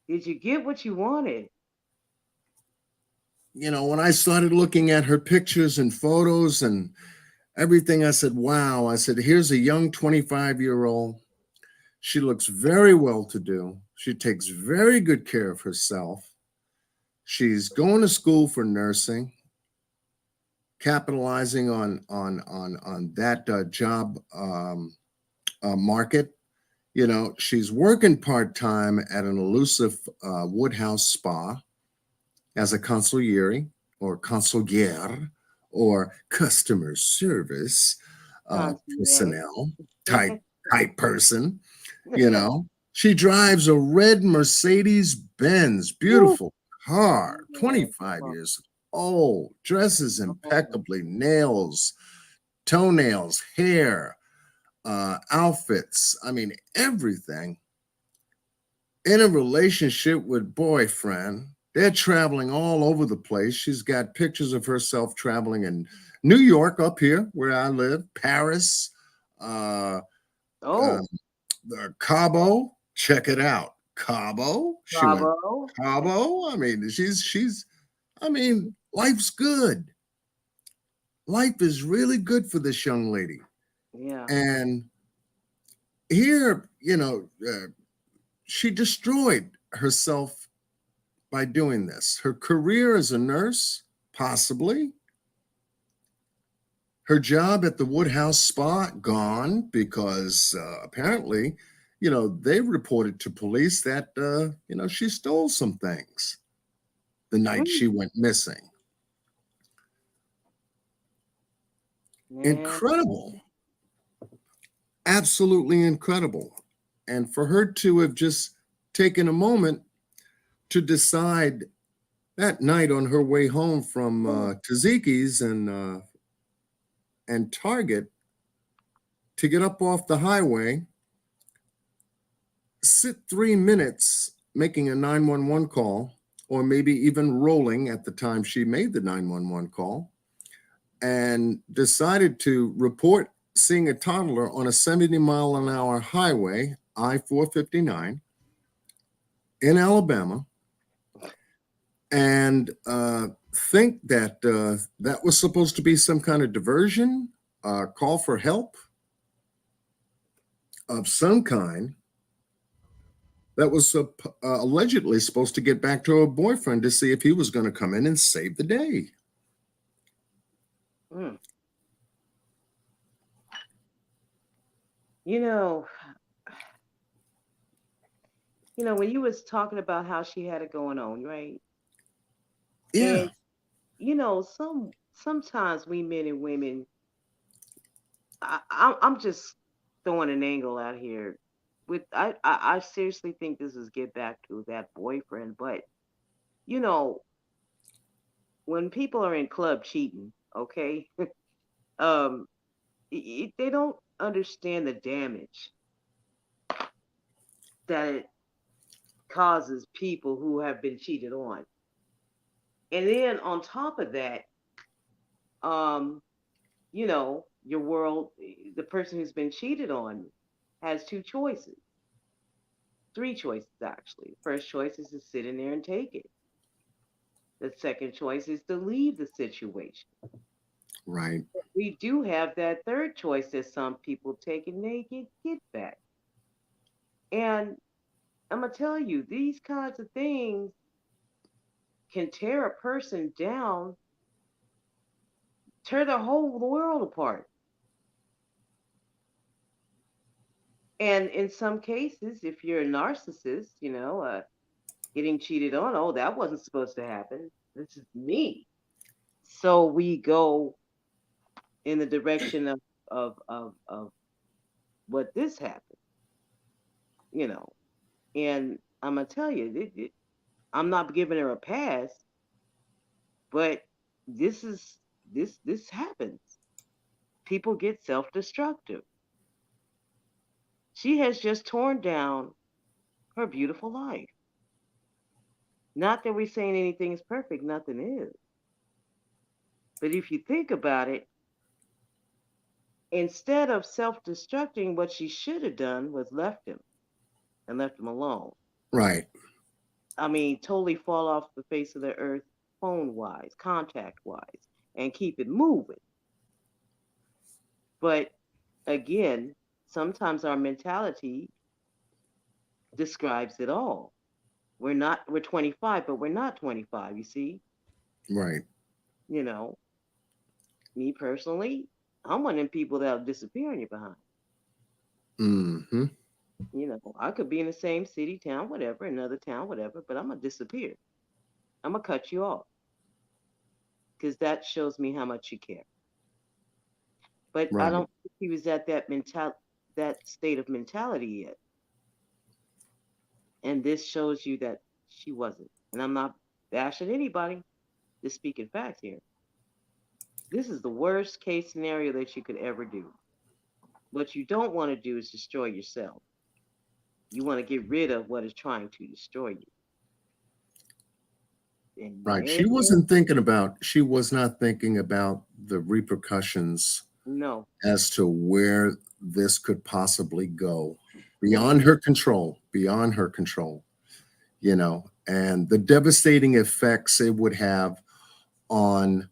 Did you get what you wanted? When I started looking at her pictures and photos and everything, I said, wow. I said, here's a young 25-year-old. She looks very well to do. She takes very good care of herself. She's going to school for nursing, capitalizing on that job market. She's working part-time at an elusive Woodhouse spa as a consigliere or customer service personnel type person. She drives a red Mercedes Benz, beautiful car, 25 years old, dresses impeccably, nails, toenails, hair, outfits. I mean, everything. In a relationship with boyfriend. They're traveling all over the place. She's got pictures of herself traveling in New York, up here where I live, Paris, Cabo. Check it out, Cabo. She went Cabo. I mean, life's good. Life is really good for this young lady. Yeah. And here, she destroyed herself by doing this. Her career as a nurse, possibly. Her job at the Woodhouse Spa, gone, because apparently, they reported to police that, she stole some things the night she went missing. Man. Incredible. Absolutely incredible. And for her to have just taken a moment to decide that night on her way home from Taziki's and Target to get up off the highway, sit 3 minutes making a 911 call, or maybe even rolling at the time she made the 911 call, and decided to report seeing a toddler on a 70-mile-an-hour highway, I-459, in Alabama, and think that that was supposed to be some kind of diversion, call for help of some kind, that was allegedly supposed to get back to her boyfriend to see if he was going to come in and save the day. Mm. You know, when you was talking about how she had it going on, right? Yeah, And sometimes we men and women, I'm just throwing an angle out here. I seriously think this is get back to that boyfriend, but you know, when people are in club cheating, okay, um, they don't understand the damage that it causes people who have been cheated on. And then on top of that, um, your world, the person who's been cheated on has two choices, three choices actually. First choice is to sit in there and take it. The second choice is to leave the situation. right. We do have that third choice that some people take and they get back. And I'm gonna tell you, these kinds of things can tear a person down, tear the whole world apart. And in some cases, if you're a narcissist, getting cheated on, oh, that wasn't supposed to happen. This is me. So we go in the direction of what this happened, you know. And I'm gonna tell you, I'm not giving her a pass, but this is this happens. People get self-destructive. She has just torn down her beautiful life. Not that we're saying anything is perfect, nothing is. But if you think about it, instead of self-destructing, what she should have done was left him and left him alone. Right. I mean, totally fall off the face of the earth, phone wise, contact wise, and keep it moving. But again, sometimes our mentality describes it all. We're 25, but we're not 25, you see? Right. You know, me personally, I'm one of them people that'll disappear on your behind. Mm-hmm. I could be in the same city, town, whatever, another town, whatever, but I'm gonna disappear. I'm gonna cut you off because that shows me how much you care. But I Right. don't think he was at that state of mentality yet. And this shows you that she wasn't. And I'm not bashing anybody, just speaking facts here. This is the worst case scenario that you could ever do. What you don't want to do is destroy yourself. You want to get rid of what is trying to destroy you. And Right. man, She was not thinking about the repercussions no, as to where this could possibly go beyond her control, and the devastating effects it would have on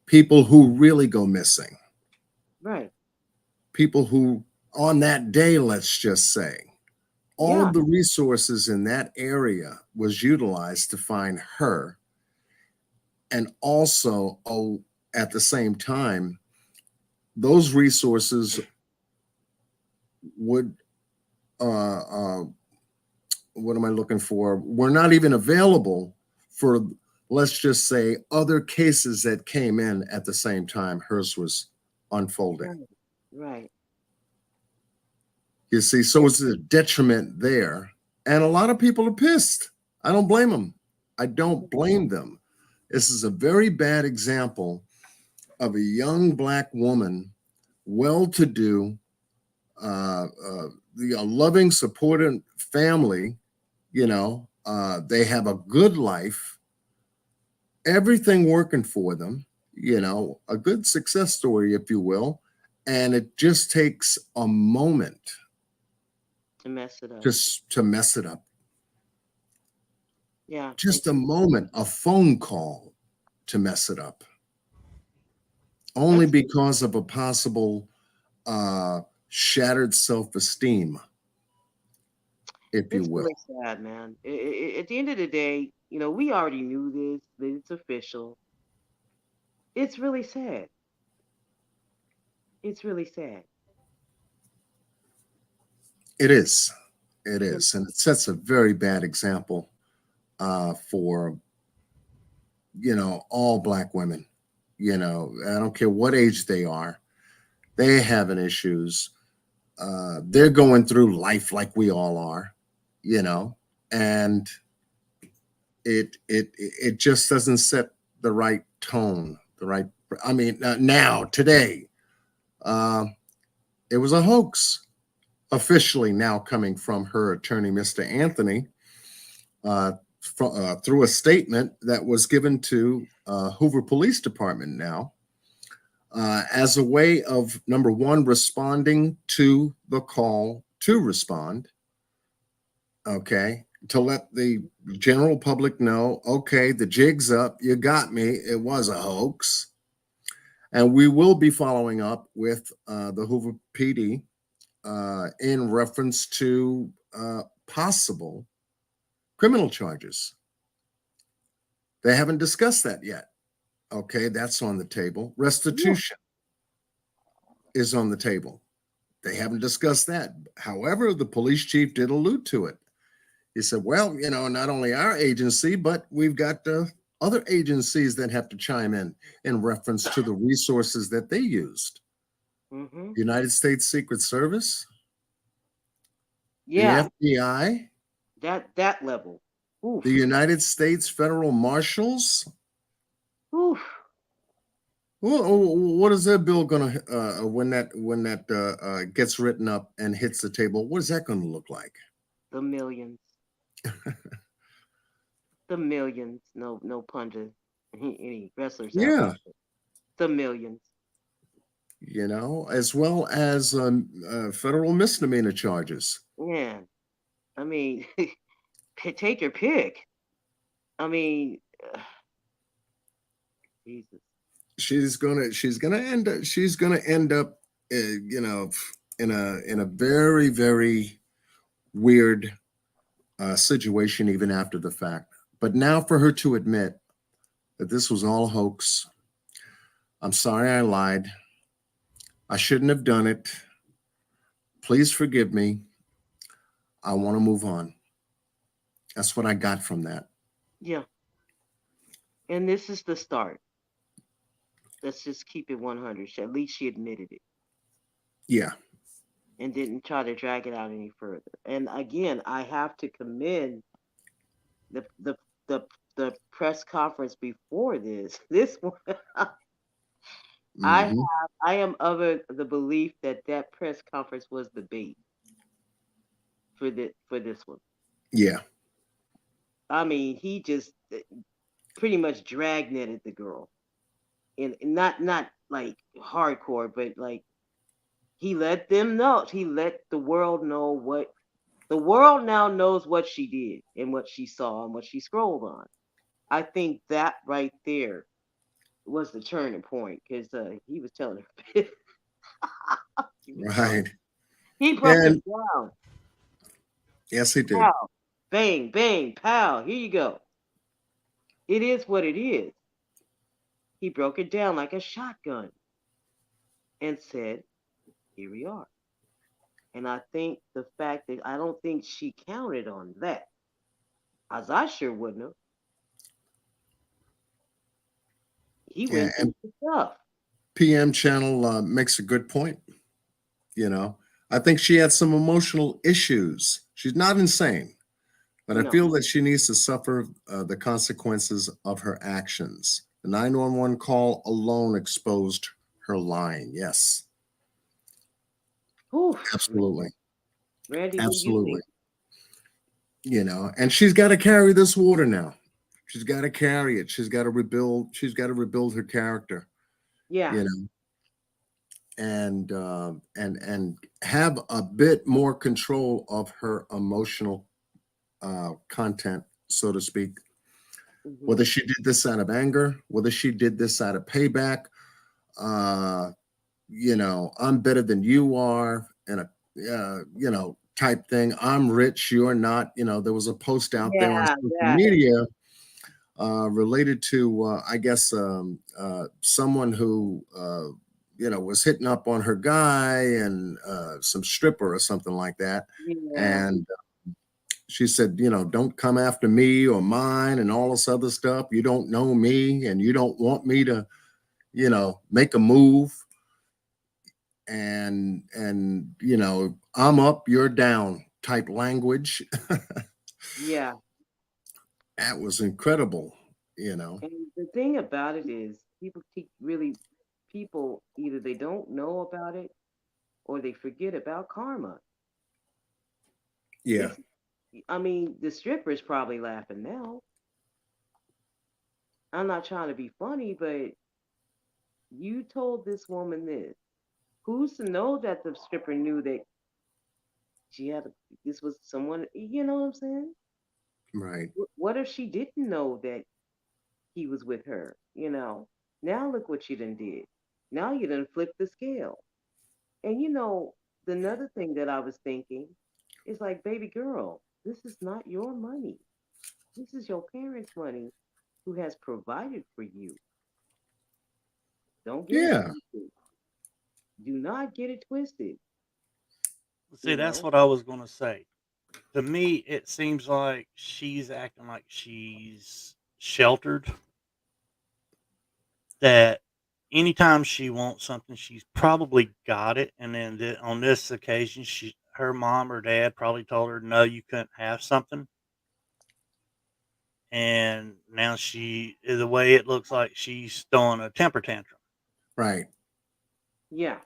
people who really go missing, right. people who on that day, let's just say, all Yeah, of the resources in that area was utilized to find her. And also, at the same time, those resources would, what am I looking for? Were not even available for, let's just say, other cases that came in at the same time hers was unfolding. right. Right. You see, so it's a detriment there. And a lot of people are pissed. I don't blame them. I don't blame them. This is a very bad example of a young Black woman, well-to-do, loving, supportive family. They have a good life, everything working for them. A good success story, if you will. And it just takes a moment To mess it up. just to mess it up. Yeah. Just a moment, a phone call to mess it up. Only because of a possible shattered self-esteem, if you It's will. really sad, man. At the end of the day, you know, we already knew this, that it's official. It's really sad. It's really sad. It is. It is. And it sets a very bad example for, all Black women. I don't care what age they are, they having issues. They're going through life like we all are, and it just doesn't set the right tone, now, today, it was a hoax. Officially now coming from her attorney, Mr. Anthony, through a statement that was given to Hoover Police Department now, as a way of, number one, responding to the call to respond, okay, to let the general public know, okay, the jig's up, you got me, it was a hoax. And we will be following up with the Hoover PD in reference to possible criminal charges. They haven't discussed that yet. Okay, that's on the table. Restitution is on the table. They haven't discussed that. However, the police chief did allude to it. He said, well, not only our agency, but we've got other agencies that have to chime in reference to the resources that they used. Mm-hmm. United States Secret Service, Yeah. the FBI, that level. Oof. the United States Federal Marshals. Oof. What is that bill gonna when that gets written up and hits the table? What is that going to look like? The millions. The millions. No pun to any wrestlers. Yeah. The millions. As well as federal misdemeanor charges. Yeah. I mean, take your pick. I mean, Jesus. She's gonna end up, in a very, very weird situation even after the fact. But now for her to admit that this was all a hoax, I'm sorry I lied. I shouldn't have done it. Please forgive me. I want to move on. That's what I got from that. Yeah. And this is the start. Let's just keep it 100. At least she admitted it. Yeah. And didn't try to drag it out any further. And again, I have to commend the press conference before this. This one, I am of the belief that press conference was the bait for this one. Yeah. I mean, he just pretty much drag-netted the girl, and not like hardcore, but like he let them know. He let the world know what the world now knows what she did and what she saw and what she scrolled on. I think that right there was the turning point because he was telling her. Right. He broke it down. Yes, he did. Pow, bang, bang, pow. Here you go. It is what it is. He broke it down like a shotgun and said, here we are. And I think the fact that I don't think she counted on that, as I sure wouldn't have. He went through the stuff. PM Channel makes a good point. I think she had some emotional issues. She's not insane, but I feel that she needs to suffer the consequences of her actions. The 911 call alone exposed her lying. Yes. Oof. Absolutely. Randy, absolutely. And she's got to carry this water now. She's got to carry it. She's got to rebuild her character. Yeah. and have a bit more control of her emotional content, so to speak. Whether she did this out of anger, whether she did this out of payback, I'm better than you are, and type thing. I'm rich, you're not. There was a post out there on Yeah, social that. media related to, I guess, someone who, was hitting up on her guy and some stripper or something like that. Yeah. And she said, don't come after me or mine and all this other stuff. You don't know me and you don't want me to, make a move. And I'm up, you're down type language. Yeah. That was incredible. And the thing about it is, people either they don't know about it or they forget about karma. Yeah. I mean, the stripper's probably laughing now. I'm not trying to be funny, but you told this woman this. Who's to know that the stripper knew that this was someone, you know what I'm saying? Right. What if she didn't know that he was with her, Now look what you done did. Now you done flipped the scale. And the another thing that I was thinking is like, baby girl, this is not your money. This is your parents' money who has provided for you. Don't get it Yeah. twisted. Do not get it twisted. See, that's what I was going to say. To me, it seems like she's acting like she's sheltered. That anytime she wants something, she's probably got it. And then on this occasion, her mom or dad probably told her, no, you couldn't have something. And now the way it looks like she's throwing a temper tantrum. Right. Yeah.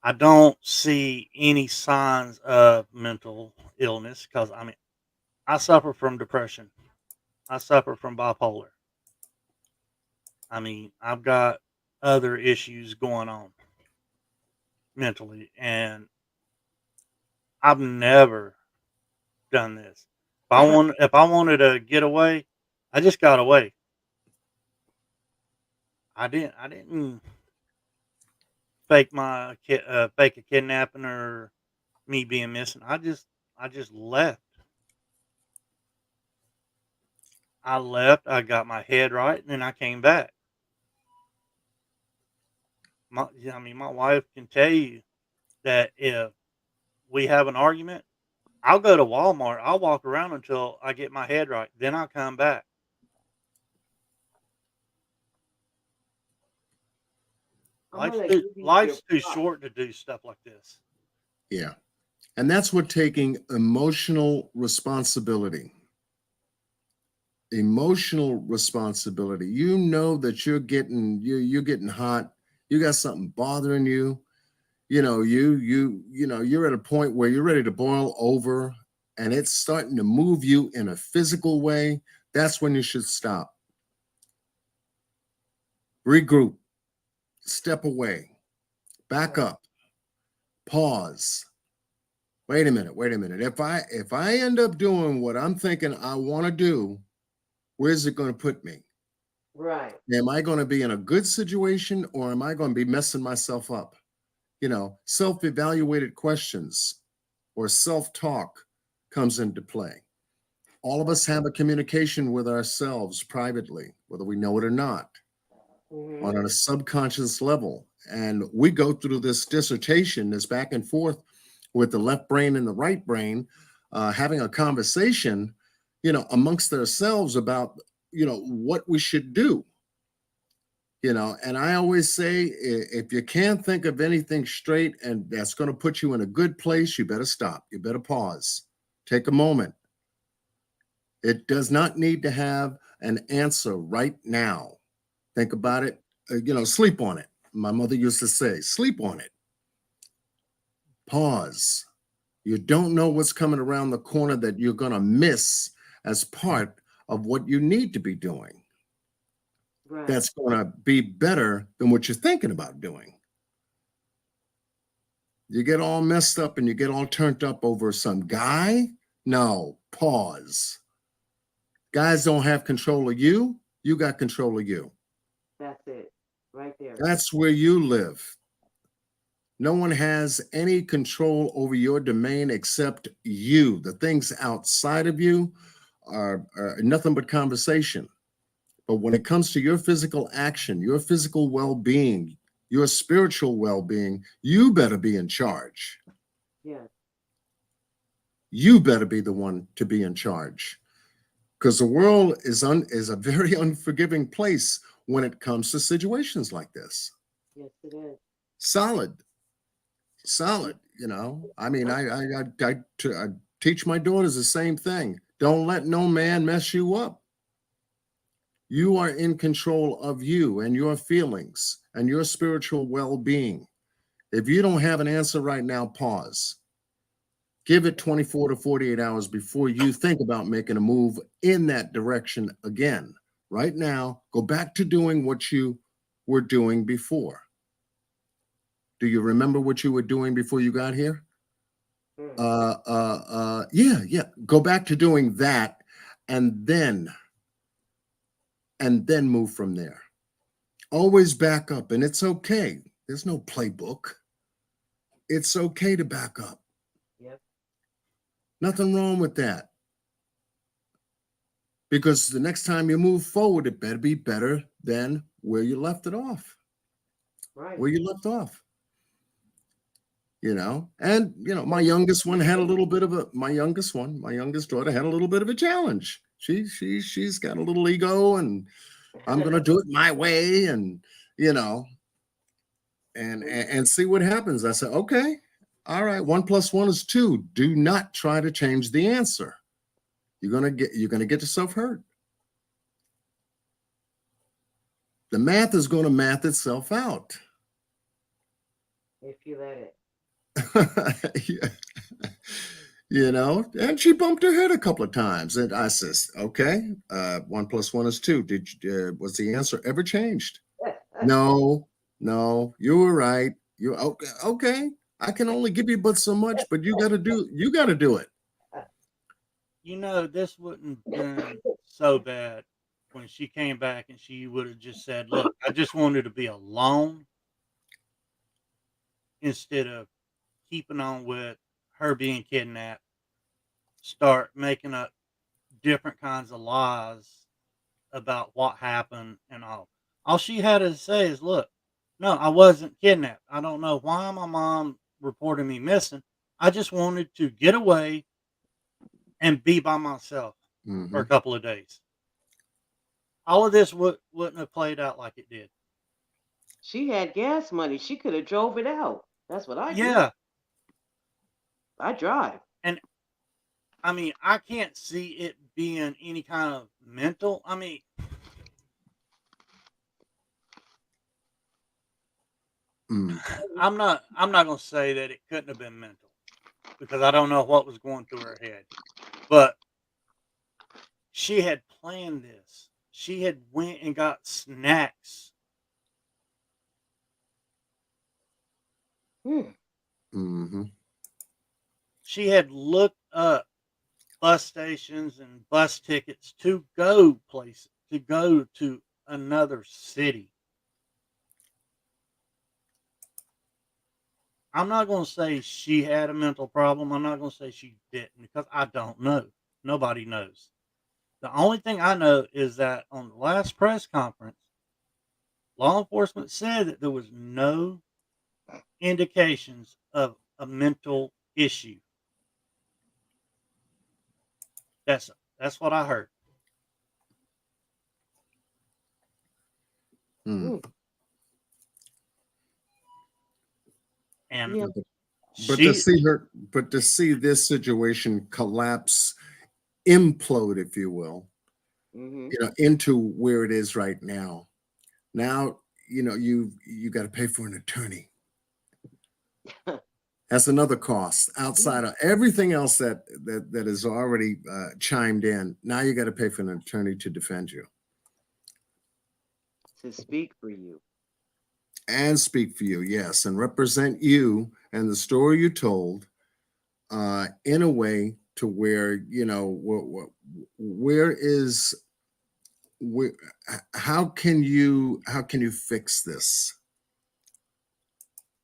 I don't see any signs of mental illness because, I suffer from depression. I suffer from bipolar. I've got other issues going on mentally, and I've never done this. If I wanted to get away, I just got away. I didn't fake a kidnapping or me being missing. I just left. I left. I got my head right, and then I came back. My wife can tell you that if we have an argument, I'll go to Walmart. I'll walk around until I get my head right. Then I'll come back. Life's too short to do stuff like this. Yeah. And that's what taking emotional responsibility. Emotional responsibility. You know that you're getting hot. You got something bothering you. You're at a point where you're ready to boil over and it's starting to move you in a physical way. That's when you should stop. Regroup. Step away. Back up. Pause. Wait a minute. If I end up doing what I'm thinking I want to do, where's it going to put me? Right. Am I going to be in a good situation or am I going to be messing myself up? Self-evaluated questions or self-talk comes into play. All of us have a communication with ourselves privately, whether we know it or not, on a subconscious level. And we go through this dissertation, this back and forth with the left brain and the right brain, having a conversation, amongst ourselves about, what we should do. And I always say, if you can't think of anything straight and that's going to put you in a good place, you better stop. You better pause. Take a moment. It does not need to have an answer right now. Think about it. Sleep on it. My mother used to say, sleep on it. Pause. You don't know what's coming around the corner that you're going to miss as part of what you need to be doing. Right. that's going to be better than what you're thinking about doing. You get all messed up and you get all turned up over some guy. No, pause. Guys don't have control of you. You got control of you. That's it. Right there. That's where you live. No one has any control over your domain except you. The things outside of you are nothing but conversation. But when it comes to your physical action, your physical well-being, your spiritual well-being, you better be in charge. Yes. You better be the one to be in charge. Because the world is a very unforgiving place when it comes to situations like this. Yes, it is. Solid. You know, I mean, I teach my daughters the same thing. Don't let no man mess you up. You are in control of you and your feelings and your spiritual well-being. If you don't have an answer right now, pause. Give it 24 to 48 hours before you think about making a move in that direction again. Right now, go back to doing what you were doing before. Do you remember what you were doing before you got here? Yeah. Go back to doing that and then move from there. Always back up, and it's okay. There's no playbook. It's okay to back up. Yep. Nothing wrong with that. Because the next time you move forward, it better be better than where you left it off. Right. Where you left off. You know, and you know, my youngest daughter had a little bit of a challenge. She's got a little ego, and I'm gonna do it my way, and you know, and see what happens. I said, okay, all right, 1 + 1 is 2. Do not try to change the answer. You're gonna get yourself hurt. The math is gonna math itself out. If you let it. Yeah. You know, and she bumped her head a couple of times, and I says, okay, 1 + 1 is 2. Was the answer ever changed? No, you were right. You okay. I can only give you but so much, but you got to do it. You know, this wouldn't have been so bad when she came back and she would have just said, look, I just wanted to be alone, instead of keeping on with her being kidnapped, start making up different kinds of lies about what happened and all. All she had to say is, look, no, I wasn't kidnapped. I don't know why my mom reported me missing. I just wanted to get away and be by myself for a couple of days. All of this wouldn't have played out like it did. She had gas money. She could have drove it out. That's what I do. Yeah. I drive. And I mean, I can't see it being any kind of mental. I mean, I'm not going to say that it couldn't have been mental, because I don't know what was going through her head. But she had planned this. She had went and got snacks. She had looked up bus stations and bus tickets to go places, to go to another city. I'm not going to say she had a mental problem. I'm not going to say she didn't, because I don't know. Nobody knows. The only thing I know is that on the last press conference, law enforcement said that there was no indications of a mental issue. That's what I heard. And but to see this situation collapse, implode, if you will, you know, into where it is right now. Now, you know, you got to pay for an attorney. That's another cost outside of everything else that is already chimed in. Now you got to pay for an attorney to defend you. to speak for you. And speak for you, yes, and represent you and the story you told in a way to where, you know, where is where how can you fix this?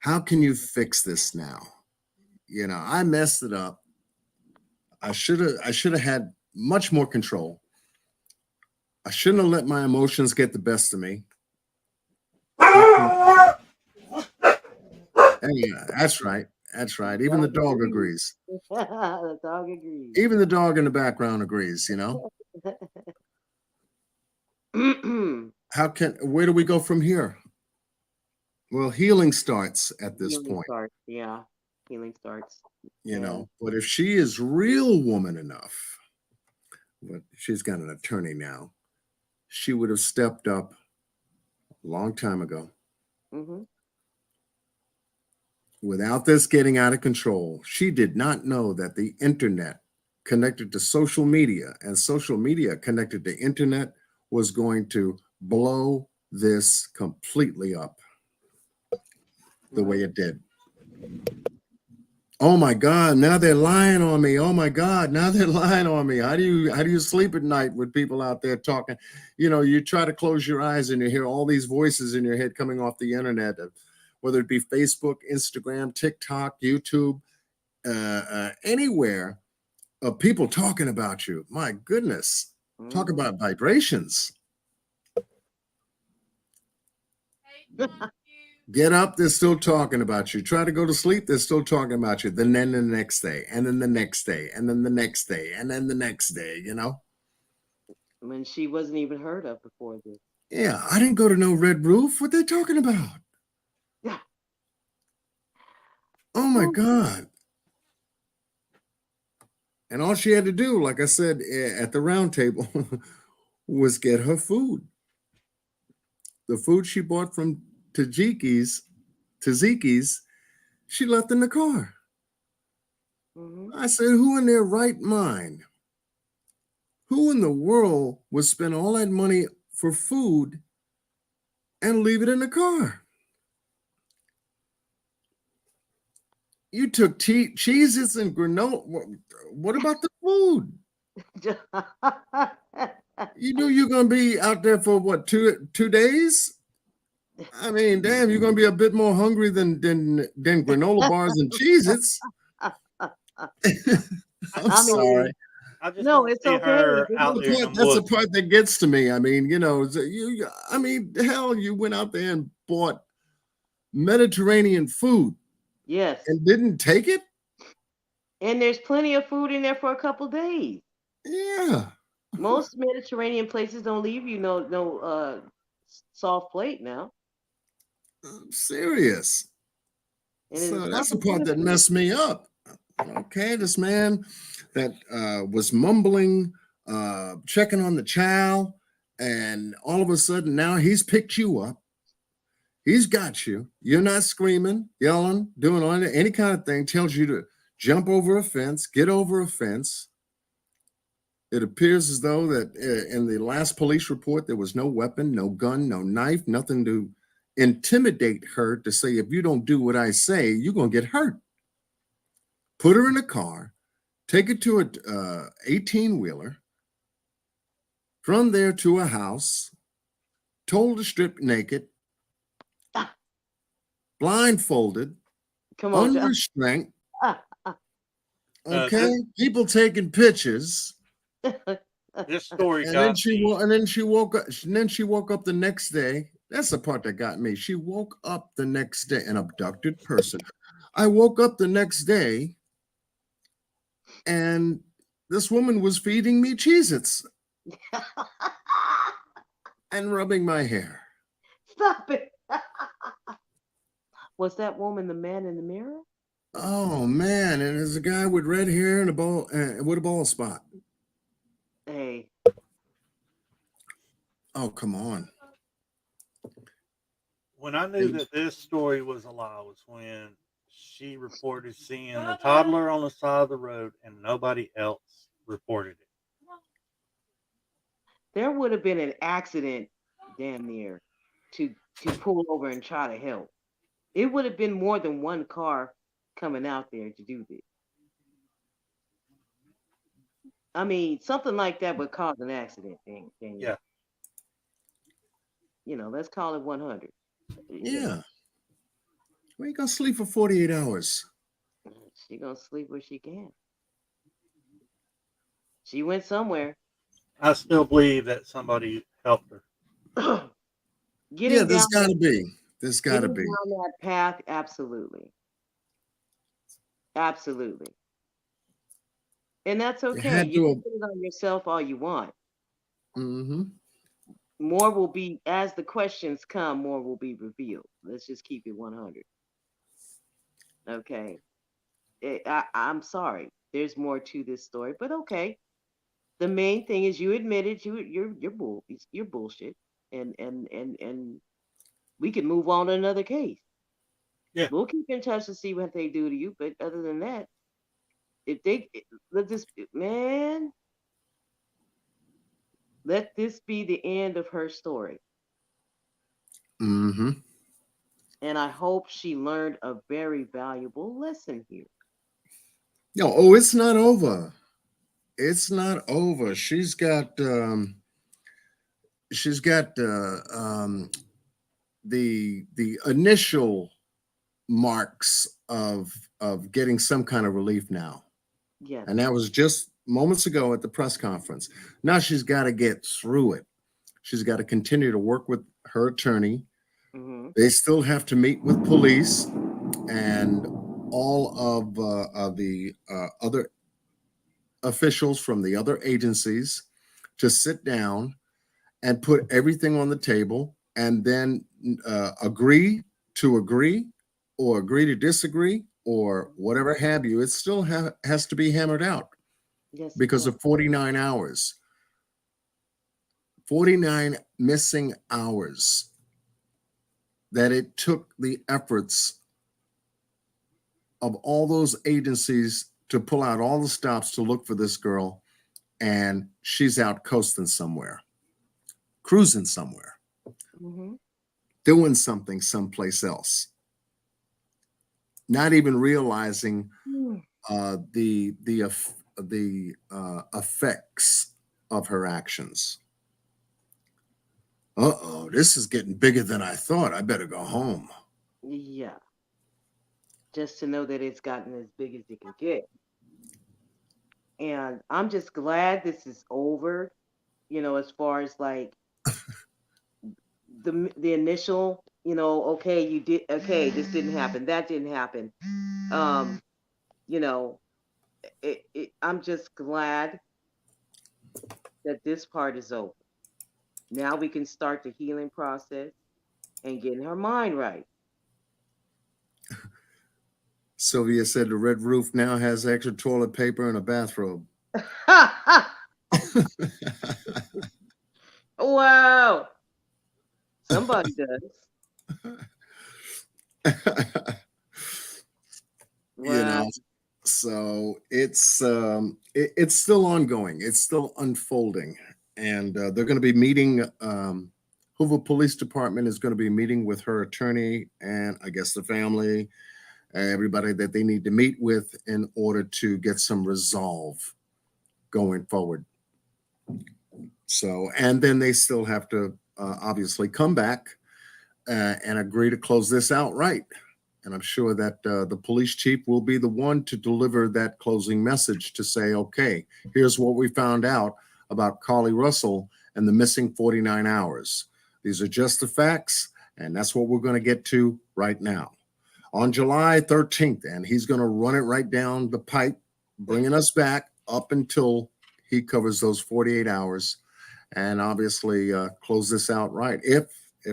How can you fix this now? You know, I messed it up. I should have had much more control. I shouldn't have let my emotions get the best of me. Yeah, that's right. That's right. Even the dog agrees. The dog agrees. Even the dog in the background agrees, you know. Where do we go from here? Well, healing starts at this Healing point, starts. Yeah, healing starts. you know. But if she is real woman enough, but she's got an attorney now, she would have stepped up a long time ago. Mm-hmm. Without this getting out of control, she did not know that the internet connected to social media and social media connected to internet was going to blow this completely up the way it did. Oh my God, now they're lying on me. Oh my God, now they're lying on me. How do you sleep at night with people out there talking? You know, you try to close your eyes and you hear all these voices in your head coming off the internet, whether it be Facebook, Instagram, TikTok, YouTube, anywhere of people talking about you. My goodness, talk about vibrations. Get up, they're still talking about you. Try to go to sleep, they're still talking about you. Then the next day, and then the next day, and then the next day, and then the next day, you know? When she wasn't even heard of before this. Yeah, I didn't go to no Red Roof. What they talking about? Yeah. Oh my God. And all she had to do, like I said at the round table, was get her food. The food she bought from Tajiki's, she left in the car. I said, who in their right mind? Who in the world would spend all that money for food and leave it in the car? You took cheeses and granola. What about the food? You knew you're going to be out there for what, two days? I mean, damn, you're going to be a bit more hungry than granola bars and Cheez-Its. I'm sorry. No, it's okay. That's the part that gets to me. I mean, you know, hell, you went out there and bought Mediterranean food. Yes. And didn't take it? And there's plenty of food in there for a couple days. Yeah. Most Mediterranean places don't leave you no soft plate now. I'm serious. And So that's the part that messed me up. Okay, this man that was mumbling, checking on the child, and all of a sudden now he's picked you up. He's got you. You're not screaming, yelling, doing any kind of thing. Tells you to jump over a fence, get over a fence. It appears as though that in the last police report, there was no weapon, no gun, no knife, nothing to intimidate her to say, if you don't do what I say, you're going to get hurt. Put her in a car, take her to a 18-wheeler, from there to a house, told her to strip naked, blindfolded, unrestrained. Okay, people taking pictures. This story and then she woke up. And then she woke up the next day. That's the part that got me. She woke up the next day, an abducted person. I woke up the next day, and this woman was feeding me Cheez-Its and rubbing my hair. Stop it. Was that woman the man in the mirror? Oh man, and there's a guy with red hair and with a bald spot. Hey. Oh, come on. When I knew that this story was a lie was when she reported seeing the toddler on the side of the road and nobody else reported it. There would have been an accident damn near. to pull over and try to help. It would have been more than one car coming out there to do this. I mean, something like that would cause an accident, Daniel. Yeah. You know, let's call it 100. Yeah. We ain't gonna sleep for 48 hours. She gonna sleep where she can. She went somewhere. I still believe that somebody helped her. Yeah, Getting there's down gotta be. There's gotta be. that path, absolutely. Absolutely. And that's It okay. had You can to. put it on yourself all you want. Mm-hmm. More will be, as the questions come, more will be revealed. Let's just keep it 100. Okay. I'm sorry. There's more to this story, but okay. The main thing is you admitted you're bullshit, and we can move on to another case. Yeah. We'll keep in touch to see what they do to you, but other than that, if they let this man, let this be the end of her story. Mm-hmm. And I hope she learned a very valuable lesson here. No, oh, it's not over. It's not over. She's got the initial marks of getting some kind of relief now. Yes. And that was just moments ago at the press conference. Now she's got to get through it. She's got to continue to work with her attorney. Mm-hmm. They still have to meet with police and all of the other officials from the other agencies to sit down and put everything on the table and then agree to agree or agree to disagree or whatever have you. It still has to be hammered out Yes. because of 49 hours. 49 missing hours that it took the efforts of all those agencies to pull out all the stops to look for this girl, and she's out coasting somewhere, cruising somewhere, Mm-hmm. doing something someplace else, not even realizing the effects of her actions. Uh-oh, this is getting bigger than I thought. I better go home. Yeah. Just to know that it's gotten as big as it can get. And I'm just glad this is over, you know, as far as like the initial, you know, okay, you did, okay, this didn't happen, that didn't happen. You know, I'm just glad that this part is over. Now we can start the healing process and getting her mind right. Sylvia said the red roof now has extra toilet paper and a bathrobe. Wow. Somebody does. Wow. You know, so it's still ongoing. It's still unfolding, and they're going to be meeting. Hoover Police Department is going to be meeting with her attorney and I guess the family, everybody that they need to meet with in order to get some resolve going forward. So, and then they still have to obviously come back and agree to close this out right. And I'm sure that the police chief will be the one to deliver that closing message to say, okay, here's what we found out about Carlee Russell and the missing 49 hours. These are just the facts, and that's what we're going to get to right now. On July 13th, and he's going to run it right down the pipe, bringing us back up until he covers those 48 hours and obviously close this out right if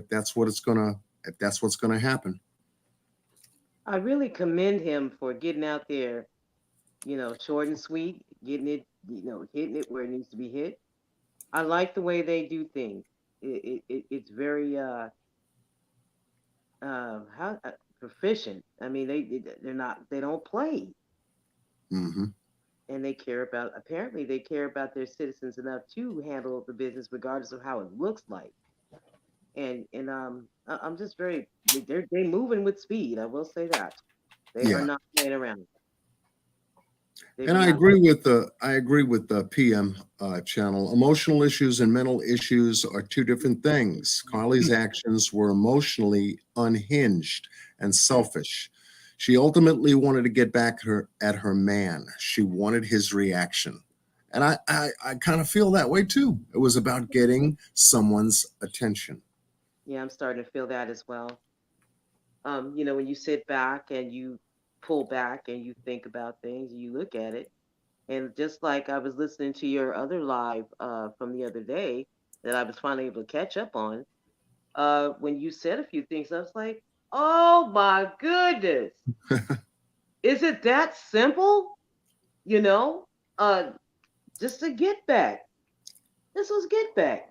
that's what it's going to if that's what's going to happen. I really commend him for getting out there, you know, short and sweet, getting it, you know, hitting it where it needs to be hit. I like the way they do things. It's very how proficient. I mean, they don't play, Mm-hmm. and they care about. Apparently, they care about their citizens enough to handle the business, regardless of how it looks like. I'm just very they're moving with speed. I will say that they are Yeah. not playing around. They And do I not. agree with the PM channel. Emotional issues and mental issues are two different things. Carlee's actions were emotionally unhinged and selfish. She ultimately wanted to get back at her man. She wanted his reaction. And I kind of feel that way too. It was about getting someone's attention. Yeah, I'm starting to feel that as well. When you sit back and you pull back and you think about things, you look at it, and just like I was listening to your other live from the other day that I was finally able to catch up on, when you said a few things, I was like, oh my goodness, is it that simple? You know, uh, just a get back. This was get back,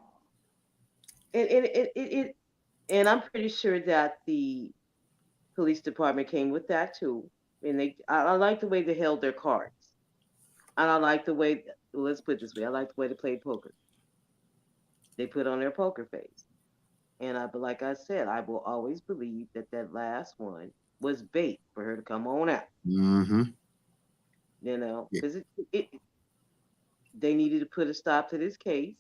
and and I'm pretty sure that the police department came with that too. And I like the way they held their cards, and I like the way. Let's put it this way: I like the way they played poker. They put on their poker face, but like I said, I will always believe that that last one was bait for her to come on out. Mm-hmm. Yeah, Because they needed to put a stop to this case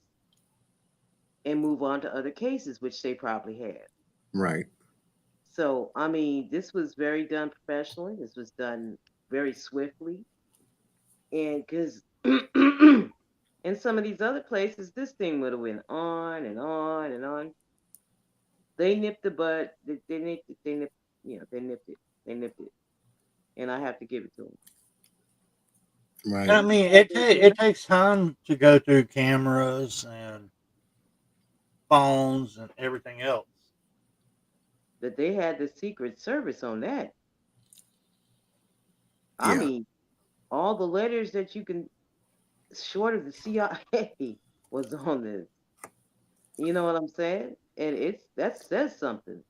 and move on to other cases, which they probably had. right. So, I mean, this was very done professionally. This was done very swiftly. And because in some of these other places, this thing would have went on and on and on. They nipped the bud. They nipped it. They nipped, they nipped it. They nipped it. And I have to give it to them. Right. I mean, it takes time to go through cameras and phones and everything else. But they had the Secret Service on that. I Yeah. mean, all the letters that you can, short of the CIA, was on this. You know what I'm saying? And that says something.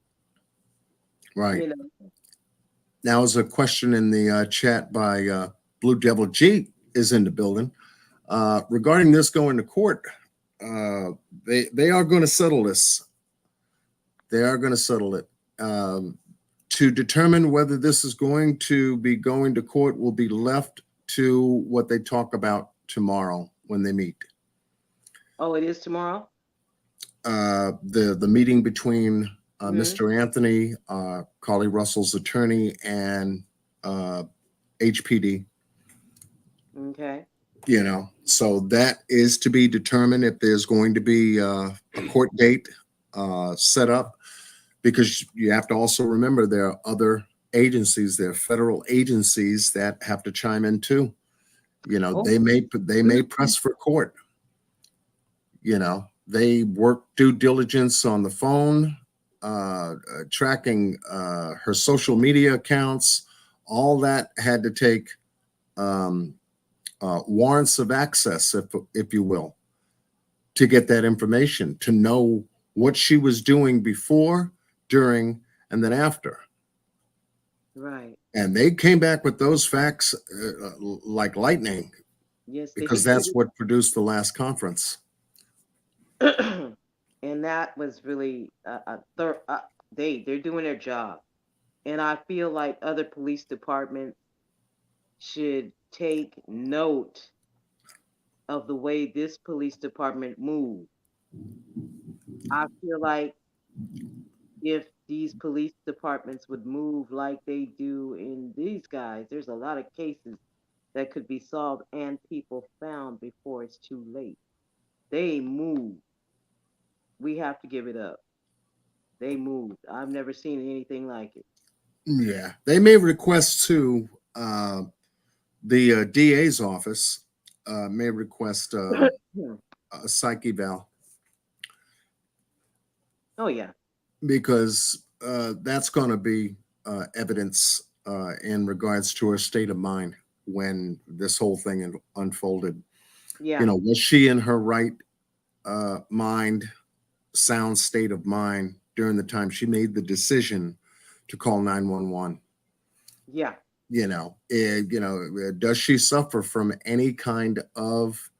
Right. You know. Now, is a question in the chat by Blue Devil G is in the building regarding this going to court. They are going to settle this. They are going to settle it. To determine whether this is going to be going to court will be left to what they talk about tomorrow when they meet. Oh, it is tomorrow? The meeting between Mhm. Mr. Anthony, Carlee Russell's attorney, and HPD. Okay. So that is to be determined if there's going to be a court date set up, because you have to also remember there are other agencies, there are federal agencies that have to chime in too. Oh. They may press for court. They work due diligence on the phone, tracking her social media accounts. All that had to take warrants of access, if you will, to get that information, to know what she was doing before, during, and then after. Right. And they came back with those facts like lightning, Yes, because that's what produced the last conference. And that was really they're doing their job, and I feel like other police departments should take note of the way this police department moved. I feel like if these police departments would move like they do in these guys, there's a lot of cases that could be solved and people found before it's too late. They moved. We have to give it up. They moved. I've never seen anything like it. Yeah, they may request to the DA's office may request a psych eval. Oh yeah, because that's going to be evidence in regards to her state of mind when this whole thing unfolded. yeah. Was she in her right mind, sound state of mind during the time she made the decision to call 911? Yeah. Does she suffer from any kind of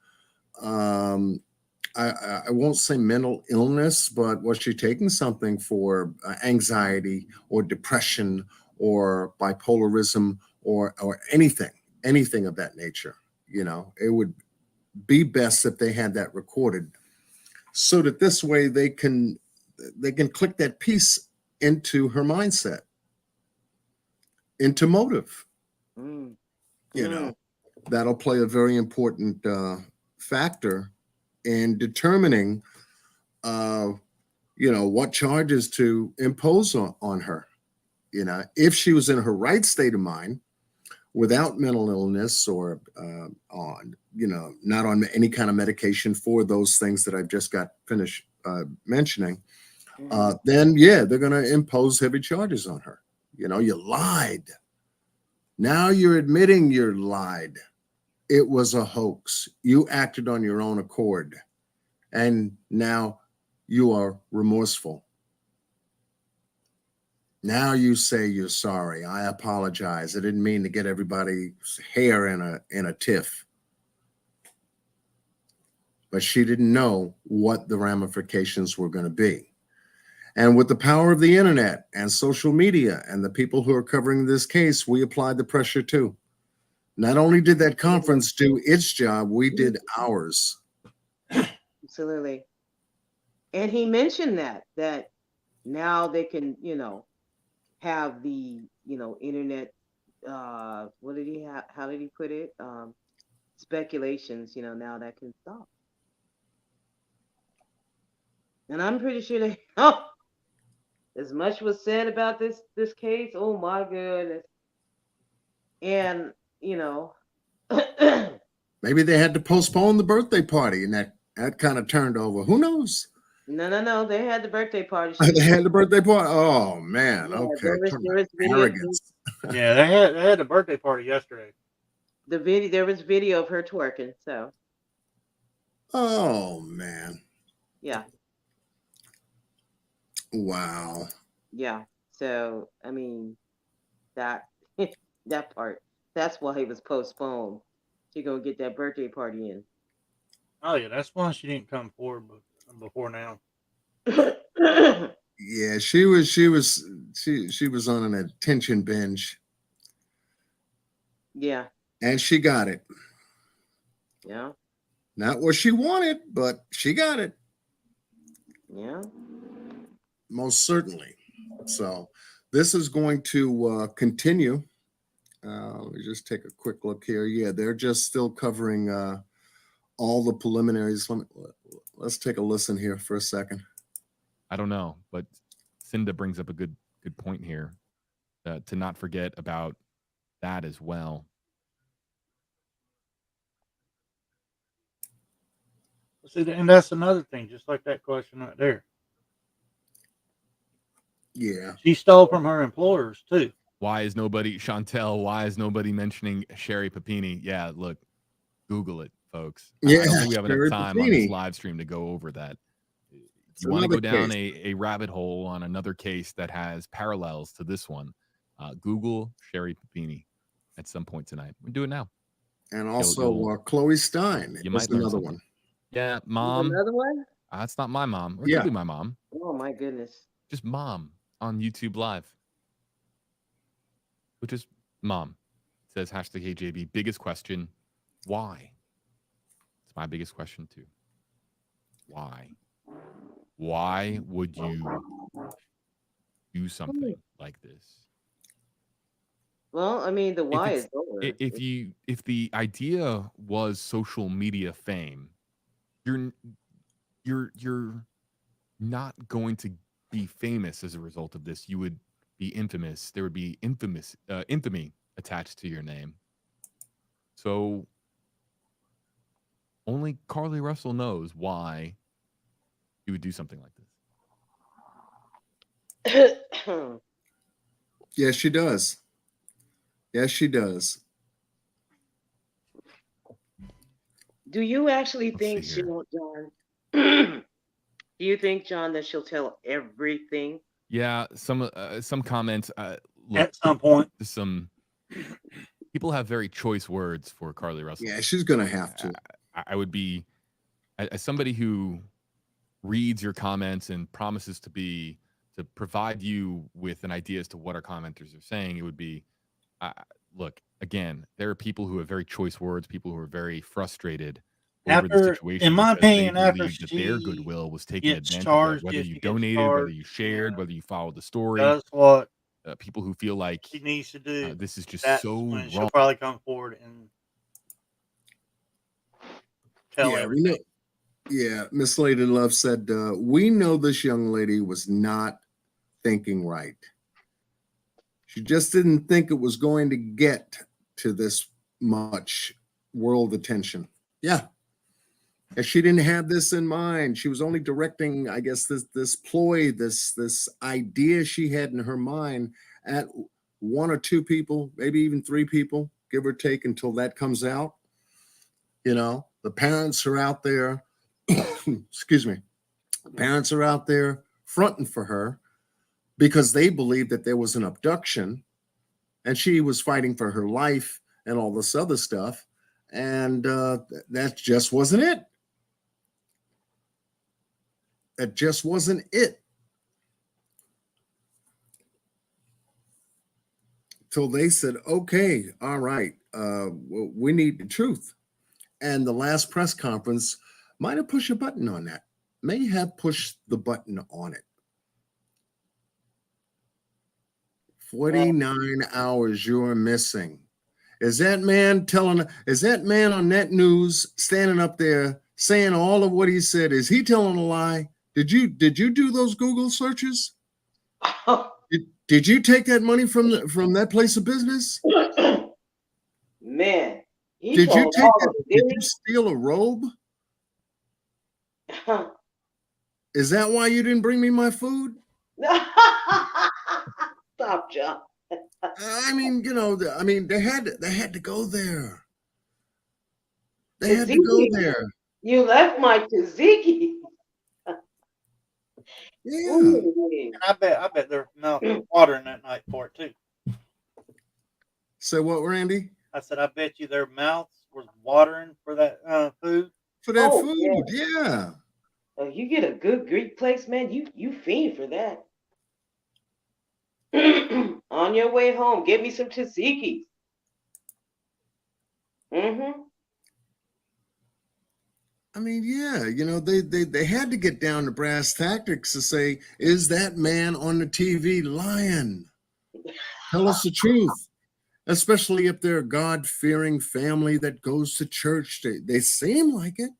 I won't say mental illness, but was she taking something for anxiety or depression or bipolarism or anything of that nature? You know, it would be best if they had that recorded, so that this way they can click that piece into her mindset, into motive. Mm. You know, that'll play a very important factor in determining, what charges to impose on her. You know, if she was in her right state of mind, without mental illness or not on any kind of medication for those things that I've just got finished mentioning, then yeah, they're going to impose heavy charges on her. You know, you lied. Now you're admitting you lied. It was a hoax. You acted on your own accord. And now you are remorseful. Now you say you're sorry. I apologize. I didn't mean to get everybody's hair in a tiff. But she didn't know what the ramifications were going to be. And with the power of the internet and social media and the people who are covering this case, we applied the pressure too. Not only did that conference do its job, we did ours. Absolutely. And he mentioned that now they can, have the, internet, what did he have? How did he put it? Speculations, now that can stop. And I'm pretty sure they, as much was said about this case, oh my goodness. And, maybe they had to postpone the birthday party, and that kind of turned over. Who knows? No. They had the birthday party. They had the birthday party. Oh man. Yeah, okay. there was video. Arrogance. Yeah, they had a birthday party yesterday. There was video of her twerking. So. Oh man. Yeah. Wow. Yeah. So I mean, that that part. That's why it was postponed. She's gonna get that birthday party in. Oh yeah, that's why she didn't come forward before now. Yeah, she was on an attention binge. Yeah. And she got it. Yeah. Not what she wanted, but she got it. Yeah. Most certainly. So this is going to continue. Let me just take a quick look here. Yeah, they're just still covering all the preliminaries. Let's take a listen here for a second. I don't know, but Cinda brings up a good point here, to not forget about that as well. See, and that's another thing, just like that question right there. Yeah. She stole from her employers too. Why is nobody mentioning Sherry Papini? Yeah, look, Google it, folks. Yeah, I don't think we have Sherry enough time on this Papini. live stream to go over that. It's You want to go another down case. a rabbit hole on another case that has parallels to this one, Google Sherry Papini at some point tonight. We do it now. And also you'll- Chloe Stein. You That's might learn another something. one. Yeah, mom. Another one? That's not my mom. Or it Yeah. could be my mom. Oh my goodness. Just mom on YouTube Live. Which is mom. It says #HJB. Biggest question. Why? It's my biggest question too. Why? Why would you do something like this? Well, I mean, the why If is over. if the idea was social media fame, you're not going to be famous as a result of this. You would be infamous. There would be infamy attached to your name. So only Carlee Russell knows why you would do something like this. Yes, she does. Yes, she does. Do you actually Let's think see here. she'll, John? Do you think, John, that she'll tell everything? Yeah, some comments. Look, At some point. some people have very choice words for Carlee Russell. Yeah, she's gonna have to. I would be as somebody who reads your comments and promises to provide you with an idea as to what our commenters are saying, it would be, look, again, there are people who have very choice words, people who are very frustrated over the situation. In my because they opinion, after believe that their she goodwill was taken gets advantage of, charged, whether if you she gets donated, whether charged, you shared, yeah, whether you followed the story. does what People who feel like she needs to do, this is just that's so when she'll wrong. probably come forward and tell Yeah, we everything. know. Yeah, Miss Lady Love said, we know this young lady was not thinking right. She just didn't think it was going to get to this much world attention. Yeah. And she didn't have this in mind. She was only directing, I guess, this ploy, this idea she had in her mind at one or two people, maybe even three people, give or take, until that comes out. You know, the parents are out there. Excuse me. Parents are out there fronting for her because they believed that there was an abduction and she was fighting for her life and all this other stuff. And that just wasn't it. That just wasn't it. Till they said, okay, all right, we need the truth. And the last press conference might have pushed a button on that, may have pushed the button on it. 49 hours you're missing. Is that man on Net News standing up there saying all of what he said? Is he telling a lie? Did you do those Google searches? Did you take that money from that place of business? Man, Did you take it? Did you steal a robe? Is that why you didn't bring me my food? Stop, John. I mean, they had to go there. They had to go there. You left my tzatziki. Yeah. And I bet their mouth was watering that night for it too. So what, Randy? I said, I bet you their mouths was watering for that food. For that food, yeah. Oh, you get a good Greek place, man. You fiend for that. On your way home, get me some tzatziki. Mm-hmm. I mean, yeah, they had to get down to brass tactics to say, is that man on the TV lying? Tell us the truth. Especially if they're a God-fearing family that goes to church. They seem like it.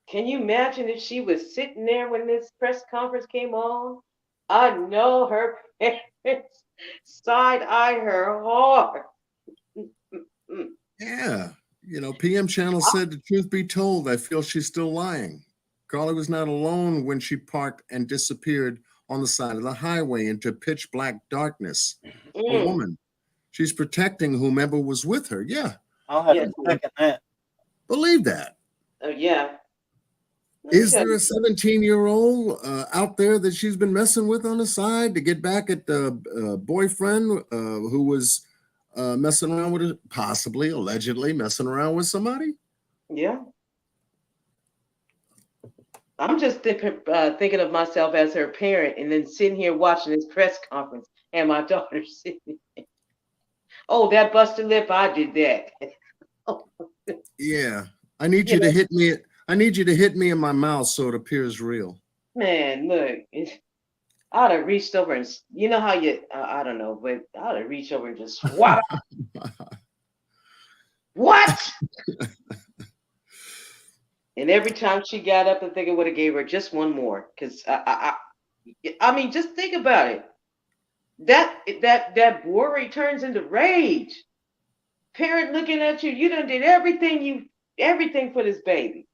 Can you imagine if she was sitting there when this press conference came on? I know her parents side-eye her hard. Yeah. PM Channel said, the truth be told, I feel she's still lying. Carlee was not alone when she parked and disappeared on the side of the highway into pitch black darkness. A woman. She's protecting whomever was with her. Yeah. I'll have to second that. Believe that. Oh, yeah. Is there a 17-year-old out there that she's been messing with on the side to get back at the boyfriend who was messing around with it, possibly, allegedly messing around with somebody? Yeah. I'm just thinking of myself as her parent and then sitting here watching this press conference and my daughter sitting there. Oh, that busted lip, I did that. Yeah. I need you to hit me. I need you to hit me in my mouth so it appears real. Man, look, I'd have reached over and, you know how I don't know, but I'd have reached over and just swat. What? And every time she got up, I think I would have gave her just one more. Because, I mean, just think about it. That worry turns into rage. Parent looking at you, you done did everything for this baby.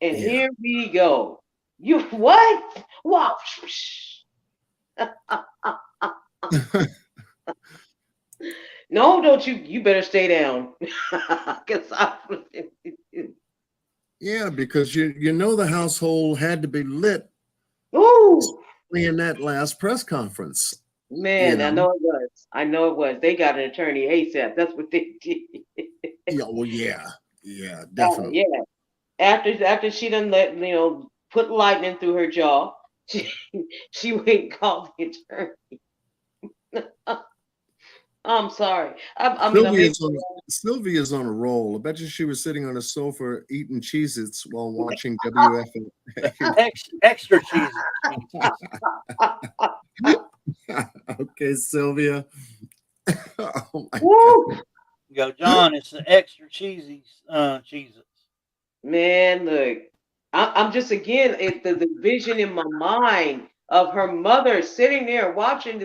And here we go. You what? Wow. No, don't you? You better stay down. Yeah, because you know the household had to be lit. Ooh. In that last press conference. Man, I know it was. I know it was. They got an attorney ASAP. That's what they did. Yeah, well, yeah, definitely. Yeah. After she done put lightning through her jaw, she went and called the attorney. I'm sorry. I mean, I made Sylvia's on a roll. I bet you she was sitting on a sofa eating Cheez-Its while watching WFA. Extra cheesy. Okay, Sylvia. Oh my Woo! God. Go, John. It's the extra cheesy Cheez-Its. Man, look, I'm just again the vision in my mind of her mother sitting there watching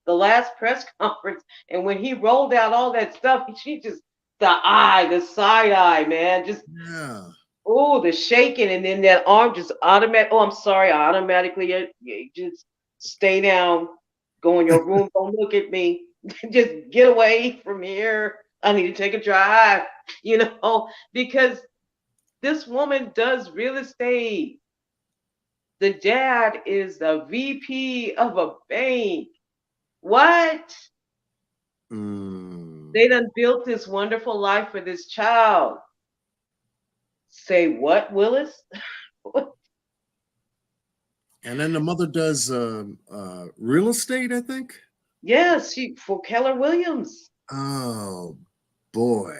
the last press conference, and when he rolled out all that stuff, she just the side eye, man, just Yeah. the shaking, and then that arm just automatic. Oh, I'm sorry, automatically you just stay down, go in your room, don't look at me, just get away from here. I need to take a drive, because this woman does real estate. The dad is the VP of a bank. What? They done built this wonderful life for this child. Say what, Willis? And then the mother does real estate, I think. Yes, for Keller Williams. Oh boy.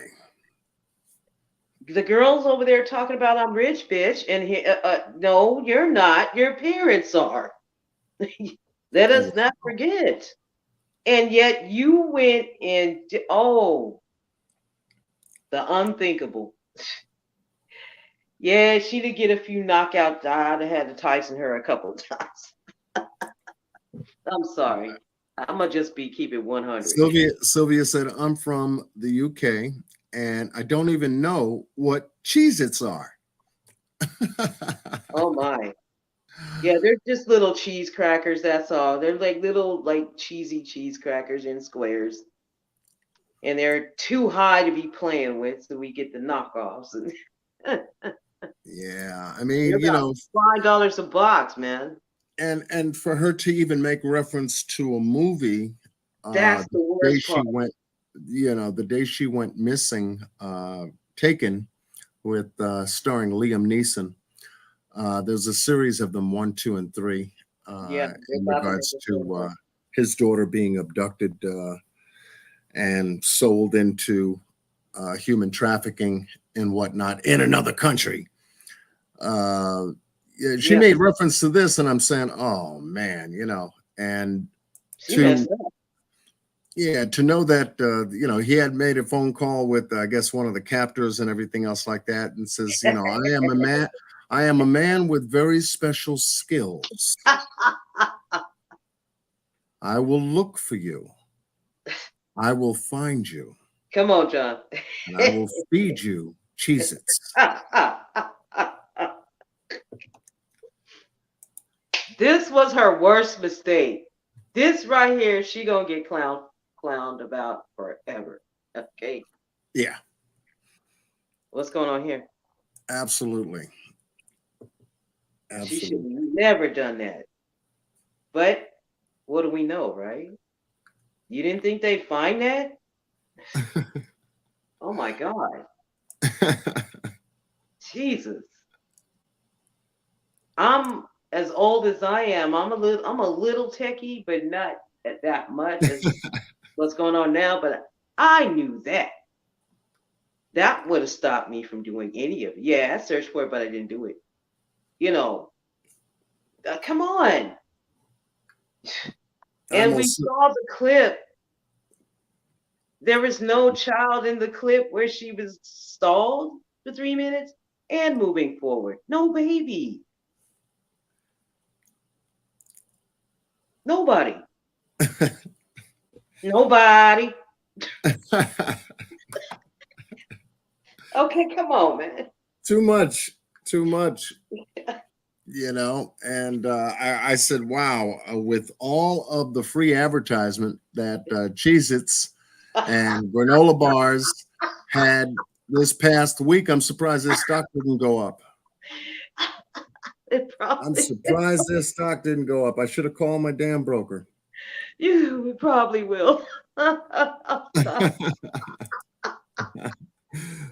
The girls over there talking about I'm rich, bitch, and no, you're not. Your parents are. Let us not forget. And yet you went and the unthinkable. Yeah, she did get a few knockouts. I'd have had to Tyson her a couple of times. I'm sorry. I'm gonna just keep it 100. Sylvia said, I'm from the UK and I don't even know what Cheez-Its are. Oh my. Yeah, they're just little cheese crackers, that's all. They're like little cheesy cheese crackers in squares. And they're too high to be playing with, so we get the knockoffs. Yeah, I mean, $5 a box, man. And for her to even make reference to a movie, that's the worst part. The day she went missing, Taken, with starring Liam Neeson. There's a series of them, 1, 2, and 3, in regards to his daughter being abducted and sold into human trafficking and whatnot in another country. She made reference to this, and I'm saying, oh man, and to know that he had made a phone call with I guess one of the captors and everything else like that, and says, I am a man with very special skills. I will look for you. I will find you. Come on, John. And I will feed you Cheez-Its. This was her worst mistake. This right here, she gonna get clowned about forever. Okay. Yeah. What's going on here? Absolutely. She should have never done that. But what do we know, right? You didn't think they'd find that? Oh my God. Jesus. I'm as old as I am. I'm a little techie, but not that much as what's going on now. But I knew that. That would have stopped me from doing any of it. Yeah, I searched for it, but I didn't do it. Come on. And we saw the clip. There was no child in the clip where she was stalled for 3 minutes and moving forward. No baby. Nobody. Nobody. Okay, come on, man. Too much. And I said, wow, with all of the free advertisement that Cheez-Its and granola bars had this past week, I'm surprised their stock didn't go up. I'm surprised their stock didn't go up. I should have called my damn broker. We probably will.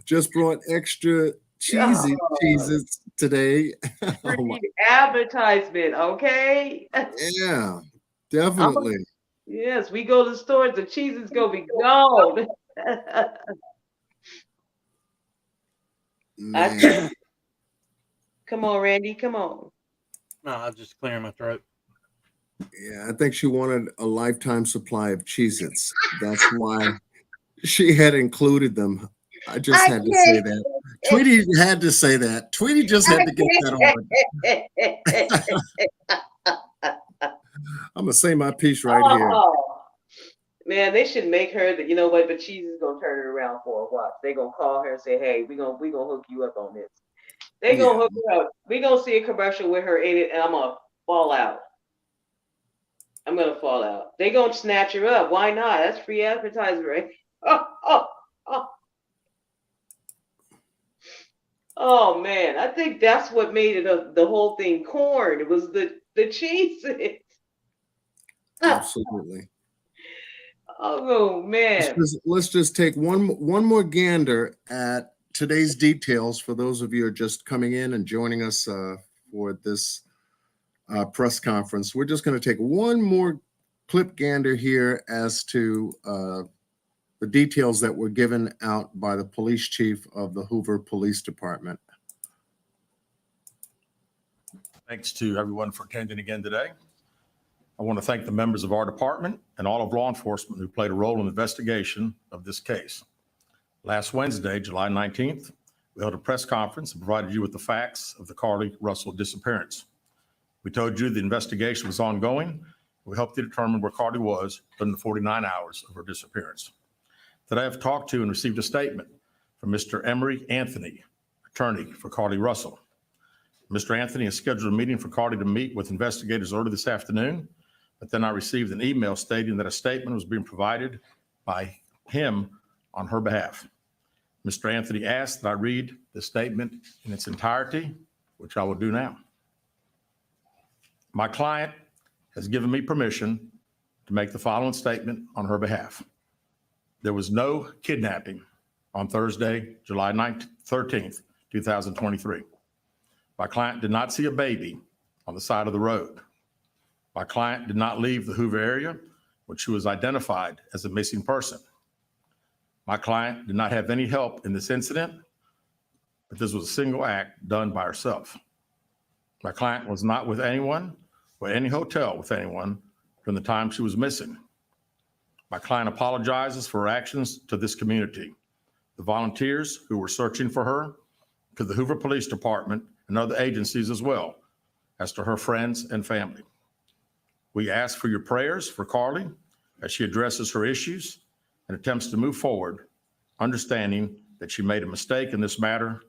Just brought extra cheesy cheeses today. Oh my- Free advertisement, okay? yeah, definitely. Yes, we go to the stores, the cheese is gonna be gone. Man. Come on, Randy, come on. No, I was just clearing my throat. Yeah, I think she wanted a lifetime supply of Cheez-Its. That's why she had included them. I just had to say that. Tweety had to say that. Tweety just had to get that on. I'm gonna say my piece right here. Oh, man, they should make her that. You know what? But cheese is gonna turn it around for a watch. They gonna call her and say, "Hey, we gonna hook you up on this." They gonna hook her up. We gonna see a commercial with her in it, and I'm gonna fall out. I'm gonna fall out. They gonna snatch her up. Why not? That's free advertising, right? Oh man, I think that's what made it the whole thing corn. It was the cheese. Absolutely. Oh man. Let's just take one more gander at today's details for those of you who are just coming in and joining us for this press conference. We're just going to take one more clip gander here as to the details that were given out by the police chief of the Hoover Police Department. Thanks to everyone for attending again today. I want to thank the members of our department and all of law enforcement who played a role in the investigation of this case. Last Wednesday, July 19th, we held a press conference and provided you with the facts of the Carlee Russell disappearance. We told you the investigation was ongoing. We helped you determine where Carlee was during the 49 hours of her disappearance. Today, I've talked to and received a statement from Mr. Emery Anthony, attorney for Carlee Russell. Mr. Anthony has scheduled a meeting for Carlee to meet with investigators early this afternoon, but then I received an email stating that a statement was being provided by him on her behalf. Mr. Anthony asked that I read the statement in its entirety, which I will do now. My client has given me permission to make the following statement on her behalf. There was no kidnapping on Thursday, July 13th, 2023. My client did not see a baby on the side of the road. My client did not leave the Hoover area when she was identified as a missing person. My client did not have any help in this incident, but this was a single act done by herself. My client was not with anyone or any hotel with anyone from the time she was missing. My client apologizes for her actions to this community, the volunteers who were searching for her, to the Hoover Police Department and other agencies as well, as to her friends and family. We ask for your prayers for Carlee as she addresses her issues and attempts to move forward, understanding that she made a mistake in this matter.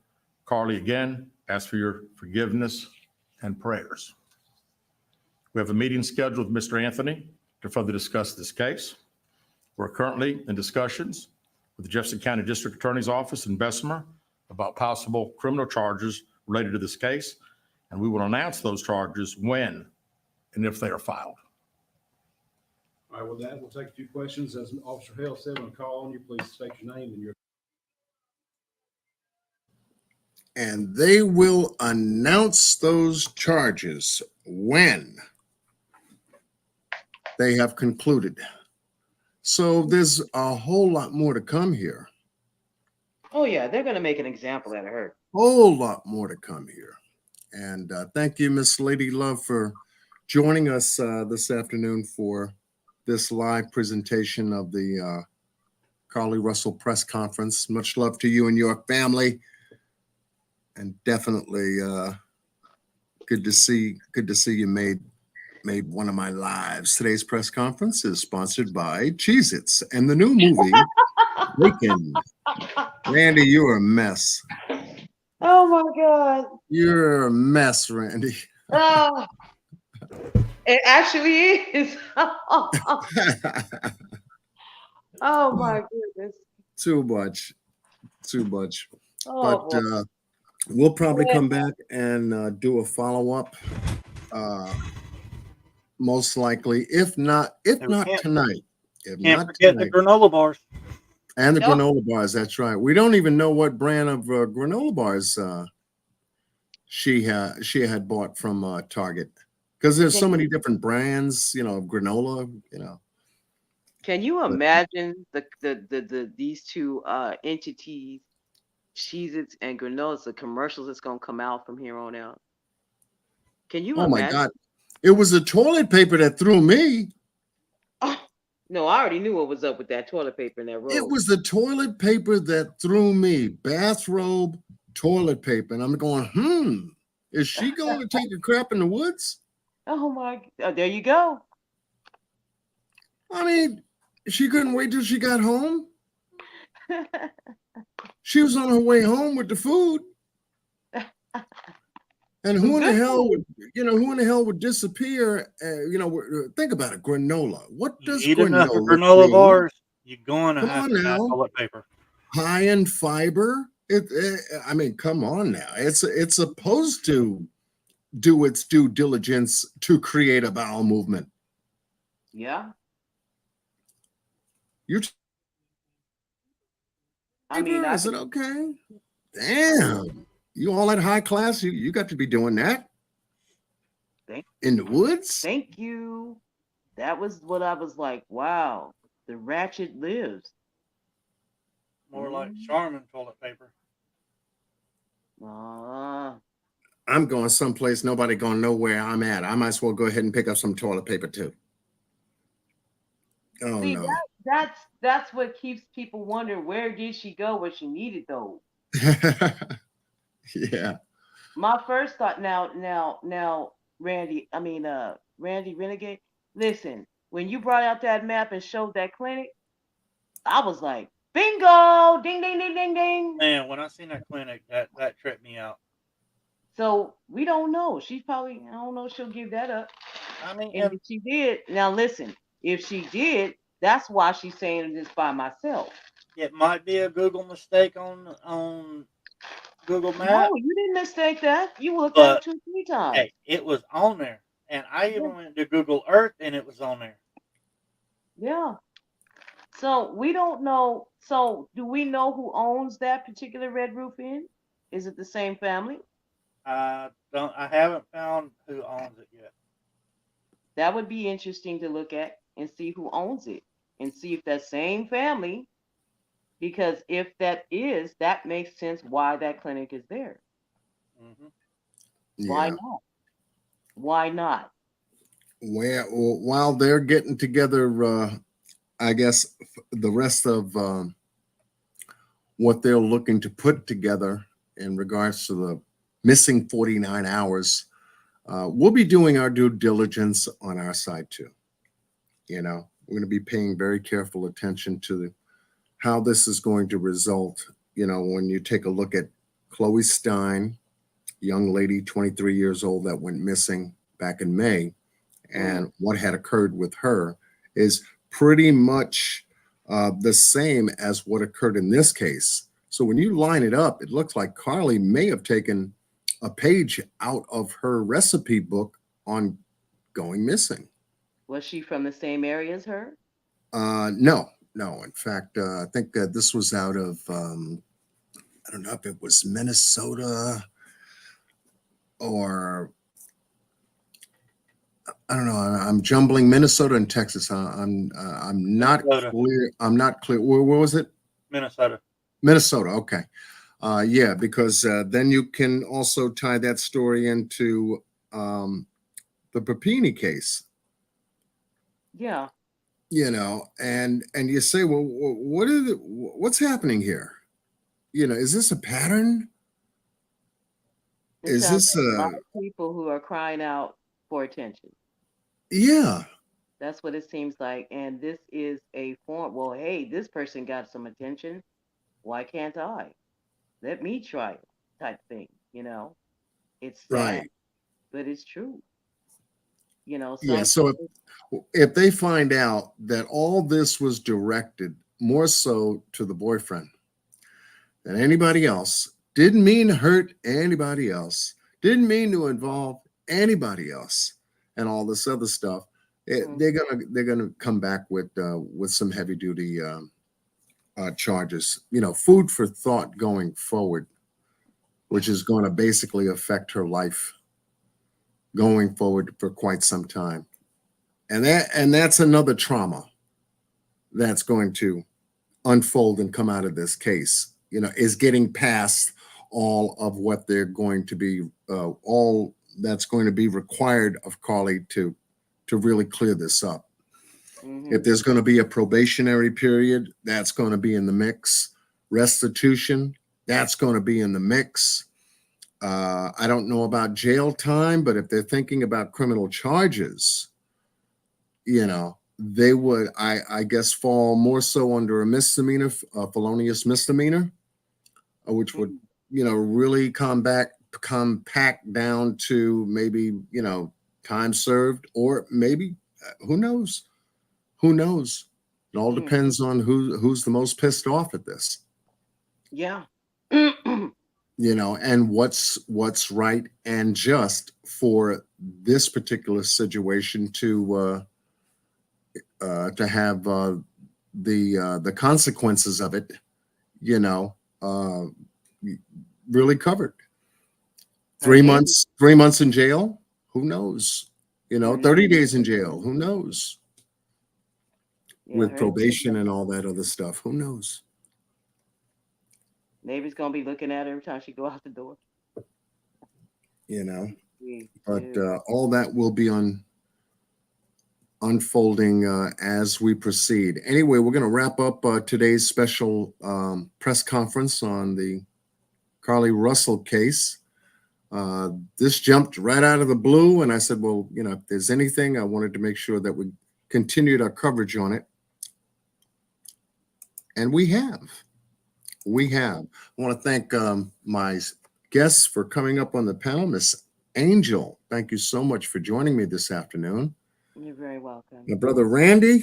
Carlee, again, ask for your forgiveness and prayers. We have a meeting scheduled with Mr. Anthony to further discuss this case. We're currently in discussions with the Jefferson County District Attorney's Office in Bessemer about possible criminal charges related to this case, and we will announce those charges when and if they are filed. All right, with that, we'll take a few questions. As Officer Hale said, when I call on you, please state your name and your. And they will announce those charges when they have concluded. So there's a whole lot more to come here. Oh yeah, they're gonna make an example out of her. Whole lot more to come here. And thank you, Miss Lady Love, for joining us this afternoon for this live presentation of the Carlee Russell press conference. Much love to you and your family. And definitely good to see you made one of my lives. Today's press conference is sponsored by Cheez-Its and the new movie Weekend. Randy, you're a mess. Oh my God. You're a mess, Randy. Oh, it actually is. Oh my goodness. Too much. Oh, But we'll probably come back and do a follow-up. Most likely, if not tonight. Can't forget the granola bars. And the Oh. granola bars, that's right. We don't even know what brand of granola bars she had bought from Target, because there's so many different brands, of granola. Can you But imagine these two entities, Cheez-Its and granolas, the commercials that's gonna come out from here on out? Can you oh my imagine? God, it was the toilet paper that threw me. Oh, no, I already knew what was up with that toilet paper in that It robe. was the toilet paper that threw me. Bathrobe, toilet paper, and I'm going, is she going to take a crap in the woods? Oh my! Oh, there you go. I mean, she couldn't wait till she got home. She was on her way home with the food. And Some who in the good hell food. would disappear? Think about it. Granola. What You does eat enough of granola granola mean? bars, you're going to Come have on to have now. toilet paper. High in fiber. I mean, come on now. It's supposed to do its due diligence to create a bowel movement. Yeah, You I mean, I is it can. okay? Damn. You all at high class, you got to be doing that in the woods? Thank you. That was what I was like. Wow, the ratchet lives. More like Charmin toilet paper. I'm going someplace nobody gonna know where I'm at. I might as well go ahead and pick up some toilet paper too. Oh See, no. that's what keeps people wondering, where did she go when she needed those? Yeah. My first thought now, Randy, Randy Renegade, listen, when you brought out that map and showed that clinic, I was like, bingo, ding, ding, ding, ding, ding. Man, when I seen that clinic, that tripped me out. So we don't know. She's probably, I don't know if she'll give that up. I mean, And if she did, now listen, if she did, that's why she's saying this by myself. it might be a Google mistake on Google No, Maps, you didn't mistake that. You looked at it but 2-3 times. hey, it was on there. And I even went to Google Earth and it was on there. Yeah. So we don't know. So do we know who owns that particular Red Roof Inn? Is it the same family? I haven't found who owns it yet. That would be interesting to look at and see who owns it and see if that same family, because if that is, that makes sense why that clinic is there. Yeah. Why not? Why not? While they're getting together, I guess the rest of what they're looking to put together in regards to the missing 49 hours, we'll be doing our due diligence on our side too. We're going to be paying very careful attention to how this is going to result. When you take a look at Chloe Stein, young lady, 23 years old, that went missing back in May, and what had occurred with her is pretty much the same as what occurred in this case. So when you line it up, it looks like Carlee may have taken a page out of her recipe book on going missing. Was she from the same area as her? No. In fact, I think this was out of, I don't know if it was Minnesota or, I don't know. I'm jumbling Minnesota and Texas. I'm not Minnesota. clear. I'm not clear. Where was it? Minnesota. Minnesota. Okay. Yeah, because then you can also tie that story into the Papini case. Yeah. And you say, well, what's happening here? Is this a pattern? It sounds like a lot of people who are crying out for attention. Yeah. That's what it seems like. And this is a form. Well, hey, this person got some attention. Why can't I? Let me try it, type thing. It's sad, Right. but it's true. Yeah. So if they find out that all this was directed more so to the boyfriend than anybody else, didn't mean to hurt anybody else, didn't mean to involve anybody else, and all this other stuff, they're gonna come back with some heavy duty charges. You know, food for thought going forward, which is going to basically affect her life going forward for quite some time. And that's another trauma that's going to unfold and come out of this case, you know, is getting past all of what they're going to be, all that's going to be required of Carlee to really clear this up. If there's going to be a probationary period, that's going to be in the mix. Restitution, that's going to be in the mix. I don't know about jail time, but if they're thinking about criminal charges, you know, they would, I guess, fall more so under a misdemeanor, a felonious misdemeanor, which would, you know, really compact down to maybe, you know, time served, or maybe, who knows? Who knows? It all depends on who's the most pissed off at this. Yeah. You know, and what's right and just for this particular situation to have the consequences of it, you know, really covered. 3 months, 3 months in jail, who knows? You know, 30 days in jail, who knows? With probation and all that other stuff, who knows? Neighbor's gonna be looking at her every time she go out the door. You know, but all that will be unfolding as we proceed. Anyway, we're going to wrap up today's special press conference on the Carlee Russell case. This jumped right out of the blue, and I said, well, you know, if there's anything, I wanted to make sure that we continued our coverage on it. And we have. I want to thank my guests for coming up on the panel. Miss Angel, thank you so much for joining me this afternoon. You're very welcome. My brother Randy,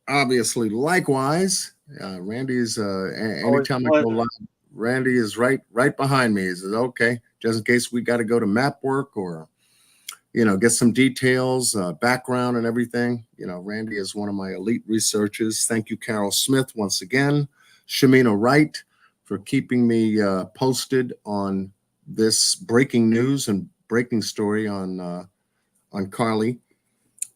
obviously, likewise. Randy's anytime I go live, Randy is right behind me. He says, okay, just in case we got to go to map work or, you know, get some details, background and everything. You know, Randy is one of my elite researchers. Thank you, Carol Smith, once again. Shamina Wright for keeping me posted on this breaking news and breaking story on Carlee.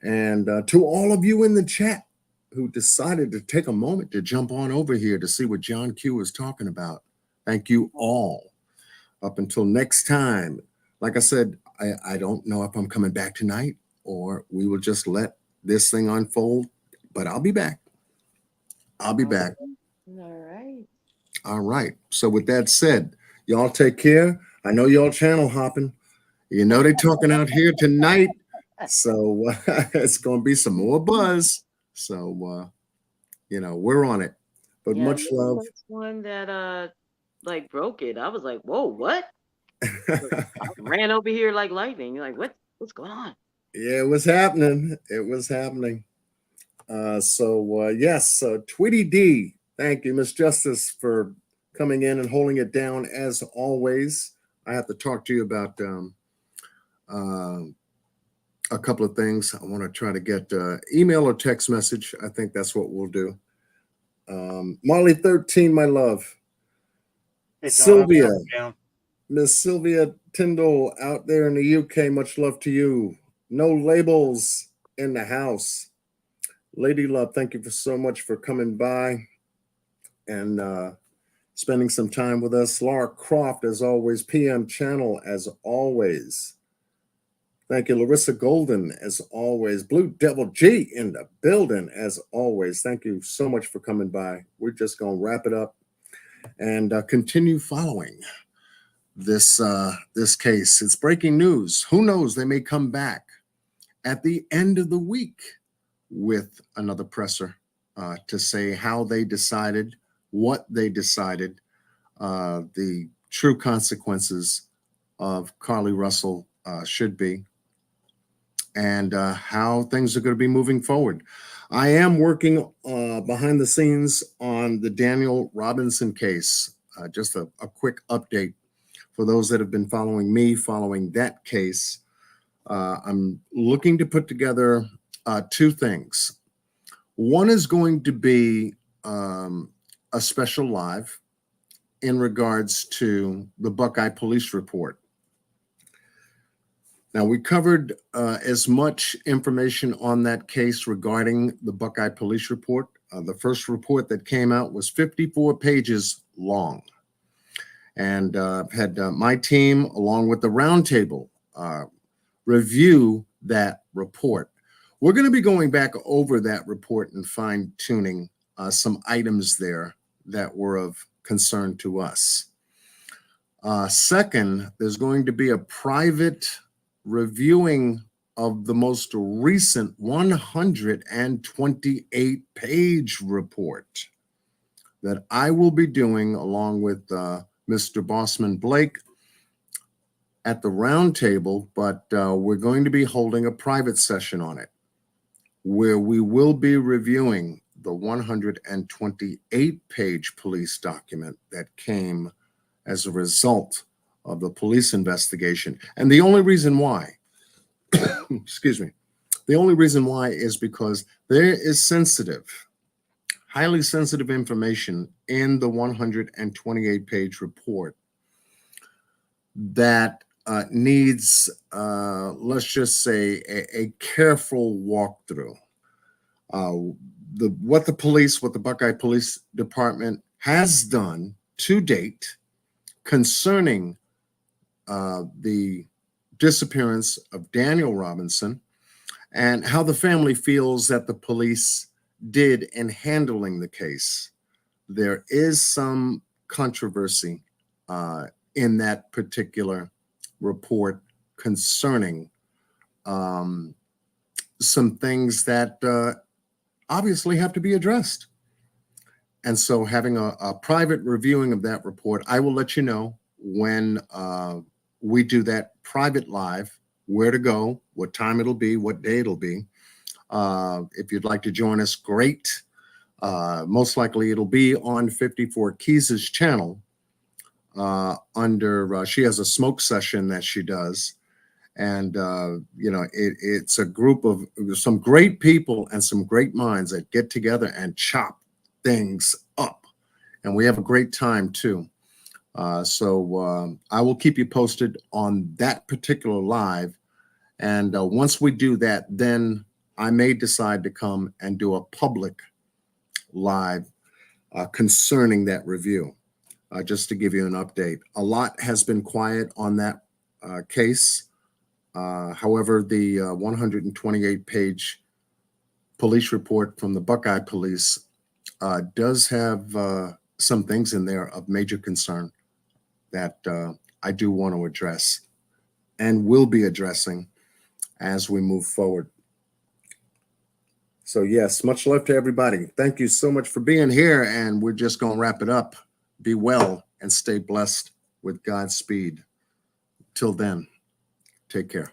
And to all of you in the chat who decided to take a moment to jump on over here to see what John Q is talking about. Thank you all. Up until next time, like I said, I don't know if I'm coming back tonight or we will just let this thing unfold, but I'll be back. I'll be back. All right. So with that said, y'all take care. I know y'all channel hopping. You know they're talking out here tonight. So it's going to be some more buzz. So, you know, we're on it. But much love. One that like broke it. I was like, whoa, what? I ran over here like lightning. Like, what's going on? Yeah, it was happening. It was happening. Yes, Tweety D, thank you, Miss Justice, for coming in and holding it down as always. I have to talk to you about a couple of things. I want to try to get email or text message. I think that's what we'll do. Marley 13, my love. Hey, Sylvia, Miss Sylvia Tyndall out there in the UK, much love to you. No labels in the house. Lady Love, thank you so much for coming by and spending some time with us. Laura Croft, as always, PM channel, as always. Thank you, Larissa Golden, as always. Blue Devil G in the building, as always. Thank you so much for coming by. We're just going to wrap it up and continue following this case. It's breaking news. Who knows? They may come back at the end of the week with another presser to say how they decided, what they decided, the true consequences of Carlee Russell should be, and how things are going to be moving forward. I am working behind the scenes on the Daniel Robinson case. Just a quick update for those that have been following me, following that case. I'm looking to put together two things. One is going to be a special live in regards to the Buckeye Police Report. Now, we covered as much information on that case regarding the Buckeye Police Report. The first report that came out was 54 pages long, and had my team, along with the roundtable, review that report. We're going to be going back over that report and fine-tuning some items there that were of concern to us. Second, there's going to be a private reviewing of the most recent 128-page report that I will be doing along with Mr. Bossman Blake at the roundtable, but we're going to be holding a private session on it where we will be reviewing the 128-page police document that came as a result of the police investigation. And the only reason why, excuse me, the only reason why is because there is sensitive, highly sensitive information in the 128-page report that needs, let's just say, a careful walkthrough. What the Buckeye Police Department has done to date concerning the disappearance of Daniel Robinson and how the family feels that the police did in handling the case. There is some controversy in that particular report concerning some things that obviously have to be addressed. And so having a private reviewing of that report, I will let you know when we do that private live, where to go, what time it'll be, what day it'll be. If you'd like to join us, great. Most likely it'll be on 54 Keys' channel under, she has a smoke session that she does. And, it's a group of some great people and some great minds that get together and chop things up. And we have a great time too. So I will keep you posted on that particular live. And once we do that, then I may decide to come and do a public live concerning that review, just to give you an update. A lot has been quiet on that case. However, the 128-page police report from the Buckeye Police does have some things in there of major concern that I do want to address and will be addressing as we move forward. So yes, much love to everybody. Thank you so much for being here, and we're just going to wrap it up. Be well and stay blessed with Godspeed. Till then, take care.